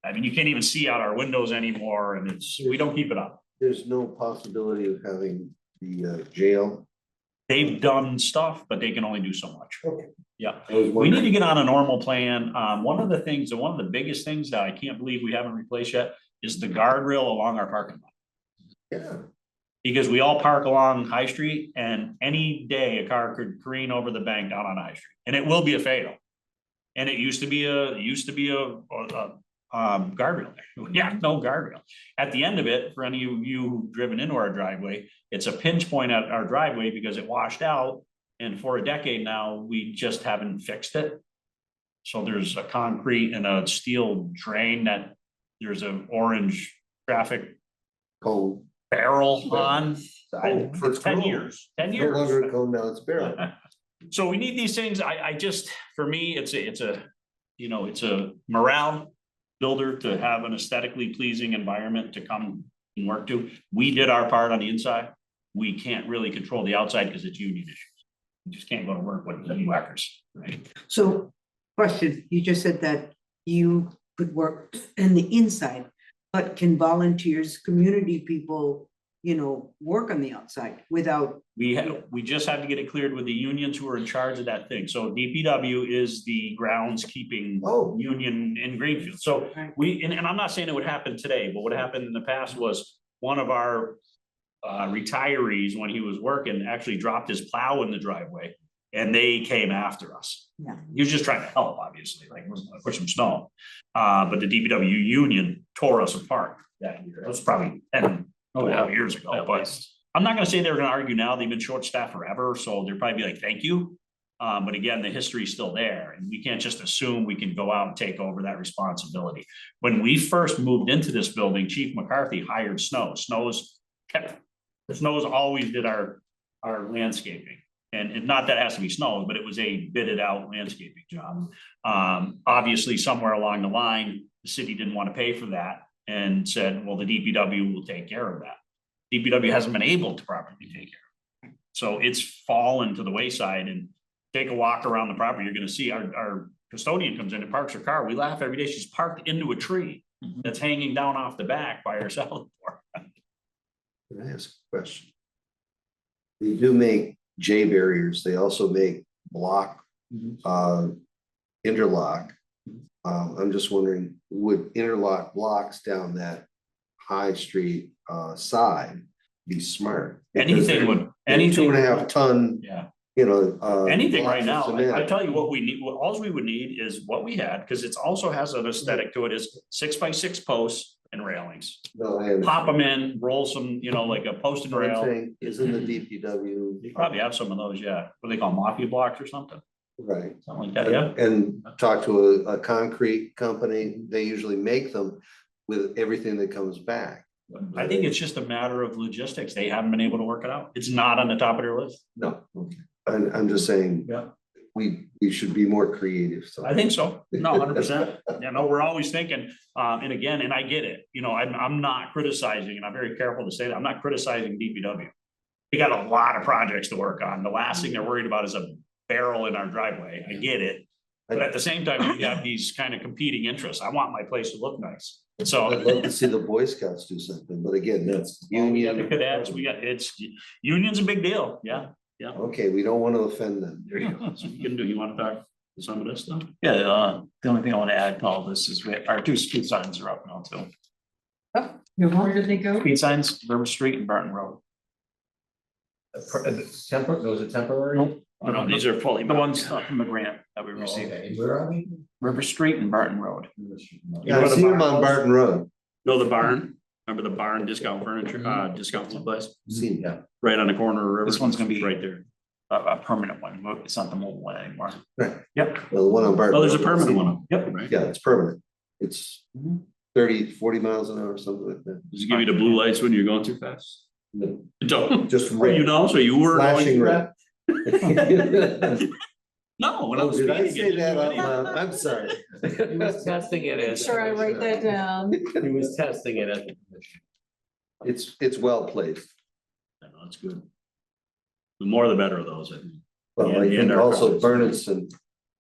I mean, you can't even see out our windows anymore, and we don't keep it up. There's no possibility of having the jail. They've done stuff, but they can only do so much. Okay. Yeah, I was we need wondering. to get on a normal plan. One of the things, and one of the biggest things that I can't believe we haven't replaced yet is the guardrail along our parking lot. Yeah. Because we all park along High Street, and any day a car could careen over the bank down on High Street, and it will be a fatal. And it used to be a guardrail there. Yeah, no guardrail. At the end of it, for any of you who've driven into our driveway, it's a pinch point at our driveway because it washed out. And for a decade now, we just haven't fixed it. So there's a concrete and a steel drain that there's an orange traffic Cone. barrel on for It's 10 cone. years, 10 No years. longer a cone, now it's barrel. So we need these things. I just, for me, it's a, you know, it's a morale builder to have an aesthetically pleasing environment to come and work to. We did our part on the inside. We can't really control the outside because it's union issues. You just can't go to work with the whackers, right? So, question, you just said that you could work in the inside, but can volunteers, community people, you know, work on the outside without? We just had to get it cleared with the unions who are in charge of that thing. So DPW is the groundskeeping Oh. union in Greenfield. So and I'm not saying it would happen today, but what happened in the past was one of our retirees, when he was working, actually dropped his plow in the driveway and they came after us. Yeah. He was just trying to help, obviously, like push some snow. But the DPW union tore us apart that year. That was probably 10, 12 years ago, but I'm not gonna say they're gonna argue now. They've been short-staffed forever, so they'll probably be like, thank you. But again, the history is still there, and we can't just assume we can go out and take over that responsibility. When we first moved into this building, Chief McCarthy hired Snows always did our landscaping. And not that it has to be Snows, but it was a bidded out landscaping job. Obviously, somewhere along the line, the city didn't want to pay for that and said, well, the DPW will take care of that. DPW hasn't been able to properly take care of it. So it's fallen to the wayside, and take a walk around the property, you're gonna see our custodian comes in and parks her car. We laugh every day. She's parked into a tree that's hanging down off the back by her salad bar. Can I ask a question? They do make J barriers. They also make block, interlock. I'm just wondering, would interlock blocks down that High Street side be smart? Because Anything would, they're anything. 2.5 ton, Yeah. you know. Anything right blocks of now, I cement. tell you what we need, what alls we would need is what we had, because it's also has an aesthetic to it, is 6x6 posts and railings. No, I understand. Pop them in, roll some, you know, like a post and What I'm rail. saying, isn't the DPW? You probably have some of those, yeah. What do they call them, mafia blocks or something? Right. Something like that, yeah. And talk to a concrete company, they usually make them with everything that comes back. I think it's just a matter of logistics. They haven't been able to work it out. It's not on the top of their list. No, okay. I'm just saying, Yeah. we should be more creative, so. I think so. No, 100%. You know, we're always thinking, and again, and I get it, you know, I'm not criticizing, and I'm very careful to say that, I'm not criticizing DPW. We got a lot of projects to work on. The last thing they're worried about is a barrel in our driveway. I get it. But at the same time, we have these kind of competing interests. I want my place to look nice. So. I'd love to see the Boy Scouts do something, but again, that's We got the union. cadets, union's a big deal. Yeah, Okay, we don't want to offend them. there you go. So you can do, you want to talk to some of this stuff? Yeah, the only thing I want to add to all this is our two speed signs are up now too. Where did they go? Speed signs, River Street and Barton Road. Those are temporary? Oh, no, these are fully. The ones from the grant that we received, Okay, where are we? River Street and Barton Road. Yeah, I've seen them on Barton Road. Know the barn? Remember the barn discount furniture, discount food place? Seen that. Right on the corner of River. This one's gonna be- right there. A permanent one, it's not the mobile one anymore. Right. Yep. Well, the one on Barton. Oh, there's a Road, permanent I've seen. one. Yep. Right. Yeah, it's permanent. It's 30, 40 miles an hour, something like that. Does it give you the blue lights when you're going too fast? No, Don't. just Oh, you red. know, so you were going Flashing through red. that? No, when I Oh, was did I speeding. say it that didn't out do anything. loud? I'm sorry. He was testing it as. Sure, I write that down. He was testing it at. It's well placed. Yeah, no, that's good. The more the better of those, I think. Well, Yeah, I the think end also process. Berniston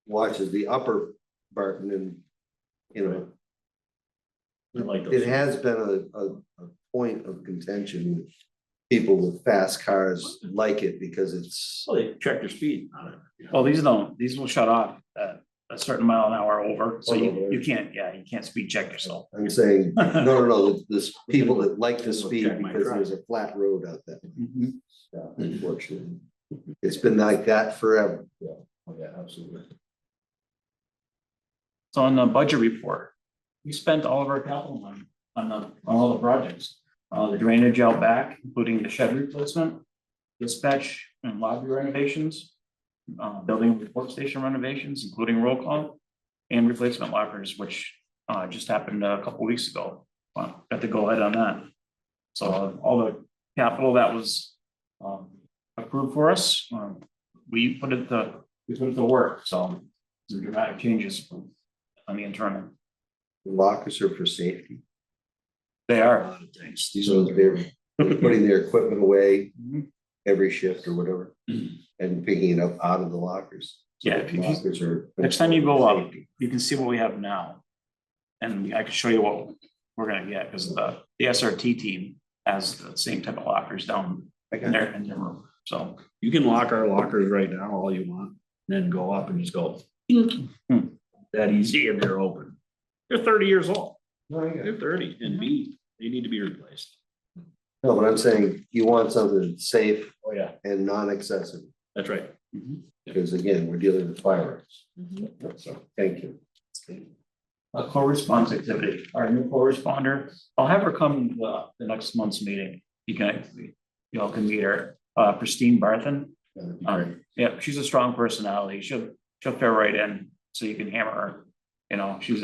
watches the upper Barton and, you know. I like those. It has been a point of contention with people with fast cars like it because it's. Well, they check their speed on it. Well, these will shut off at a certain mile an hour over, so you can't speed check yourself. I'm saying, no, this people that like to Check speed my because truck. there's a flat road out there. Yeah, unfortunately. It's been like that forever. Yeah, absolutely. So on the budget report, we spent all of our capital money on all the projects. The drainage out back, including the shed replacement, dispatch and lobby renovations, building and report station renovations, including roll call, and replacement lockers, which just happened a couple weeks ago. Got to go ahead on that. So all the capital that was approved for us, we put it to work. So some dramatic changes on the internal. Lockers are for safety. They A are. lot of things. These are, they're putting their equipment away every shift or whatever and picking it up out of the lockers. So Yeah, the if you- lockers are. Next time you go up, you can see what we have now. And I can show you what we're gonna get, because the SRT team has the same type of lockers down in their room, so. You can lock our lockers right now all you want, then go up and just go. That easy and they're open. They're 30 years old. They're 30 and they need to be replaced. No, but I'm saying you want something safe Oh, yeah, and non-accessible, that's right. because again, we're dealing with fireworks. So, thank you. A co-response activity, our new co-responder, I'll have her come to the next month's meeting. You all can meet her, Christine Barthen. That'd be great. Yeah, she's a strong personality. She'll fit right in, so you can hammer her. You know, she's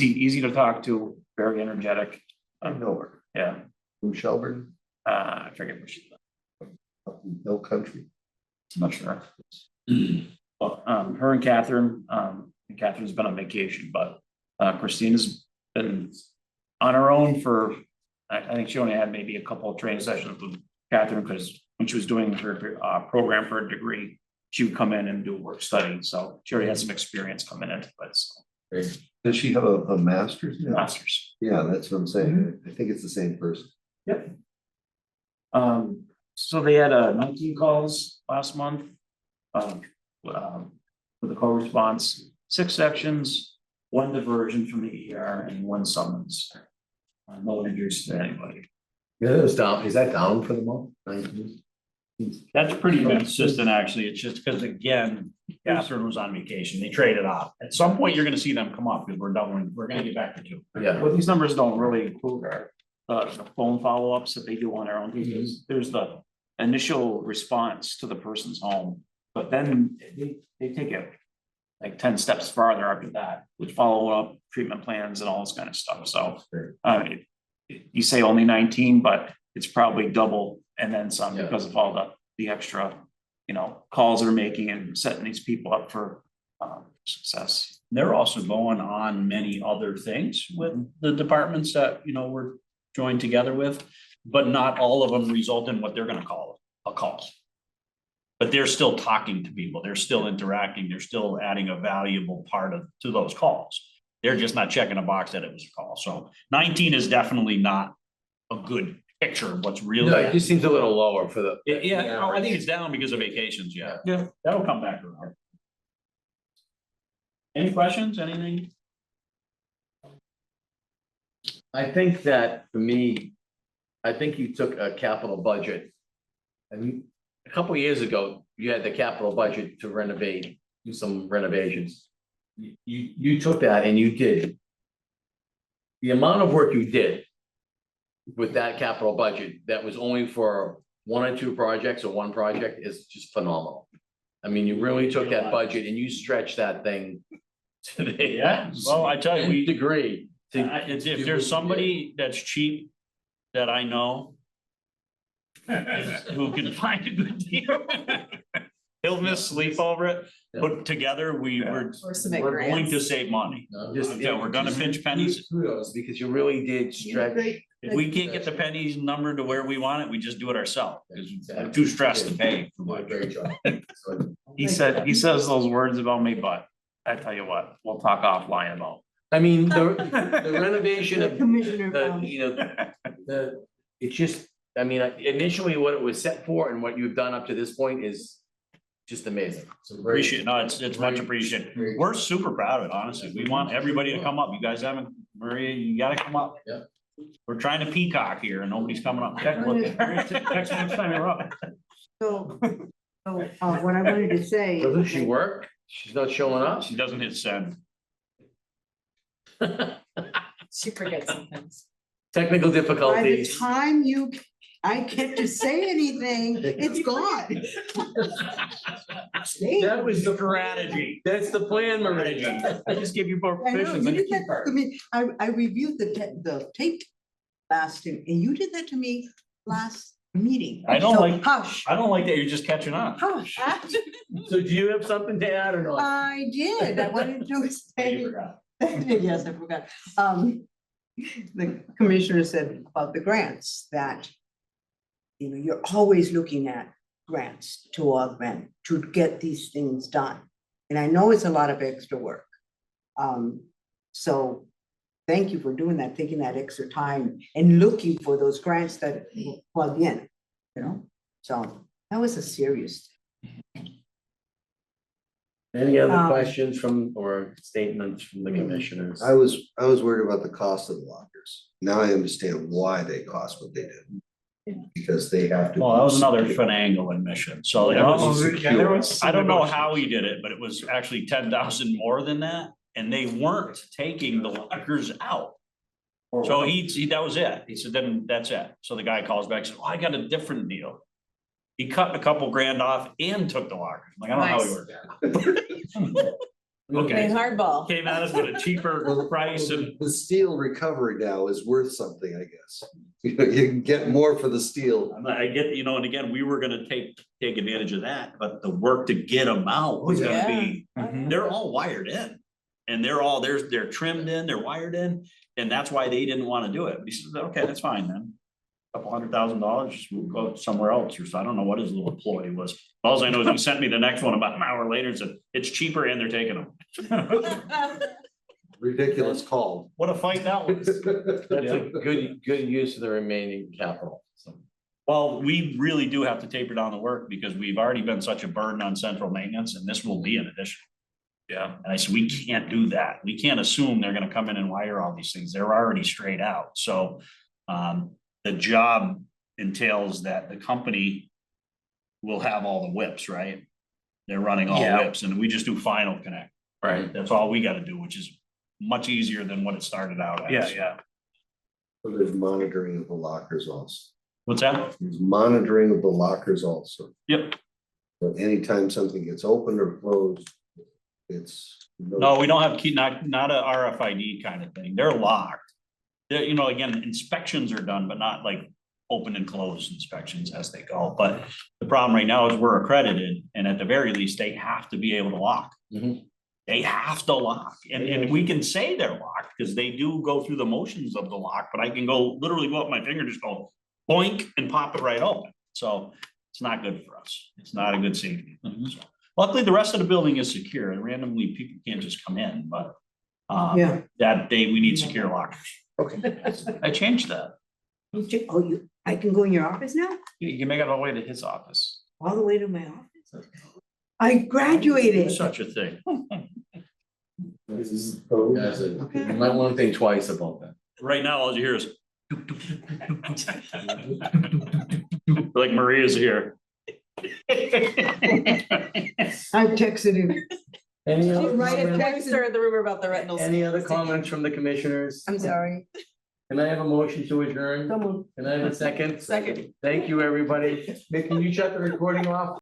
easy to talk to, very energetic. I know her Yeah, from Shelburne, I forget where she's, no country. I'm not sure. But, her and Catherine, Catherine's been on vacation, but Christina's been on her own for, I think she only had maybe a couple of training sessions with Catherine, because when she was doing her program for a degree, she would come in and do a work study, so she already had some experience coming into it, so. Does she have a master's? now? Masters. Yeah, that's what I'm saying. I think it's the same person. Yep. So they had 19 calls last month. With the call response, 6 sections, 1 diversion from the ER and 1 summons. No injuries to anybody. Yeah, it was down, is that down for the month? 19? That's pretty consistent, actually. It's just because, again, Catherine was on vacation. They traded off. At some point, you're gonna see them come up because we're done. We're gonna get back to 2. Yeah, What these numbers don't really include are the phone follow-ups that they do on their own, because there's the initial response to the person's home. But then they take it like 10 steps farther after that, with follow-up treatment plans and all this kind of stuff. So you say only 19, but it's probably double and then some, because of all the extra, calls they're making and setting these people up for success. They're also going on many other things with the departments that, we're joined together with, but not all of them result in what they're gonna call a call. But they're still talking to people, they're still interacting, they're still adding a valuable part to those calls. They're just not checking a box that it was a call. So 19 is definitely not a good picture of what's really. no, it just seems a little lower for the. Yeah, I think it's down because of vacations, yeah. Yeah. That'll come back around. Any questions, anything? I think that for me, I think you took a capital budget. And a couple of years ago, you had the capital budget to renovate, do some renovations. You took that and you did. The amount of work you did with that capital budget, that was only for 1 or 2 projects or 1 project, is just phenomenal. I mean, you really took that budget and you stretched that thing to the. Yeah, well, I tell you, we. Degree. If there's somebody that's cheap that I know who can find a good deal, he'll miss sleep over it. Put together, we're submit going grants. to save money. Yeah, we're gonna pinch pennies. Kudos, because you really did stretch. If we can't get the pennies numbered to where we want it, we just do it ourselves. Because we're too stressed to pay. Great job. He says those words about me, but I tell you what, we'll talk offline about. I mean, the renovation of Commissioner, it's just, I mean, initially what it was set for and what you've done up to this point is just amazing. So very- Appreciate, no, it's much appreciated. We're super proud of it, honestly. We want everybody to come up. You guys haven't, Maria, you gotta come up. Yeah. We're trying to peacock here and nobody's coming up. Next time you're up. so, what I wanted to say. Doesn't she work? She's not showing up? She doesn't hit send. She forgets sometimes. Technical By the difficulties. time I get to say anything, it's gone. That was strategy. That's the plan, Marie. I just gave you more I know, provisions you than a did that keeper. to me. I reviewed the tape last, and you did that to me last meeting. I don't So, like- Hush, I don't like that you're just catching on. hush. So do you have something to add or not? I did. I wanted to You say, forgot. yes, I forgot. The commissioner said about the grants that, you know, you're always looking at grants to augment, to get these things done. And I know it's a lot of extra work. So thank you for doing that, taking that extra time and looking for those grants that plug in, you know? So that was a serious. Any other Um, questions from, or statements from the commissioners? I was worried about the cost of the lockers. Now I understand why they cost what they did. Because they have to. Well, that was be another secure. finagle mission, so it Oh, was, yeah, there was I don't know how he did it, but it was actually 10,000 more than that, and they weren't taking the lockers out. So he, that was it. He said, then that's it. So the guy calls back, and says, well, I got a different deal. He cut a couple grand off and took the lockers. I'm like, I don't know how he worked that. Playing Okay, hardball. came at us with a cheaper price and The steel recovery now is worth something, I guess. You can get more for the steel. I get, you know, and again, we were gonna take advantage of that, but the work to get them out was gonna be, they're all wired in. And they're trimmed in, they're wired in, and that's why they didn't wanna do it. But he said, okay, that's fine then. Couple $100,000, we'll go somewhere else, or so I don't know what his little ploy was. All I know is he sent me the next one about an hour later and said, it's cheaper and they're taking them. Ridiculous call. What a fight that was. That's a good use of the remaining capital, so. Well, we really do have to taper down the work because we've already been such a burden on central maintenance, and this will be an addition. Yeah, and I said, we can't do that. We can't assume they're gonna come in and wire all these things. They're already straight out, so. The job entails that the company will have all the whips, right? They're running all Yeah. whips, and we just do final connect. Right. That's all we gotta do, which is much easier than what it started out as. Yeah. So there's monitoring of the lockers also. What's that? There's monitoring of the lockers also. Yep. So anytime something gets opened or closed, it's. No, we don't have key, not a RFID kind of thing. They're locked. They're, you know, again, inspections are done, but not like open and closed inspections as they go. But the problem right now is we're accredited, and at the very least, they have to be able to lock. Mhm. They have to lock, and we can say they're locked, because they do go through the motions of the lock, but I can literally go up my finger, just go boink and pop it right open. So it's not good for us. It's not a good safety thing. So luckily, the rest of the building is secure, and randomly people can't just come in, but Yeah. that day we need secure lockers. Okay. I changed that. I can go in your office now? You can make it all the way to his office. All the way to my office? I graduated. Such a thing. Guys, you might want to think twice about that. Right now, all you hear is. Like Maria's here. I texted him. Any other Right at comments? We started the rumor about the retinal. Any other comments from the commissioners? I'm sorry. Can I have a motion to adjourn? Someone. Can I have a second? Second. Thank you, everybody. Nick, can you shut the recording off?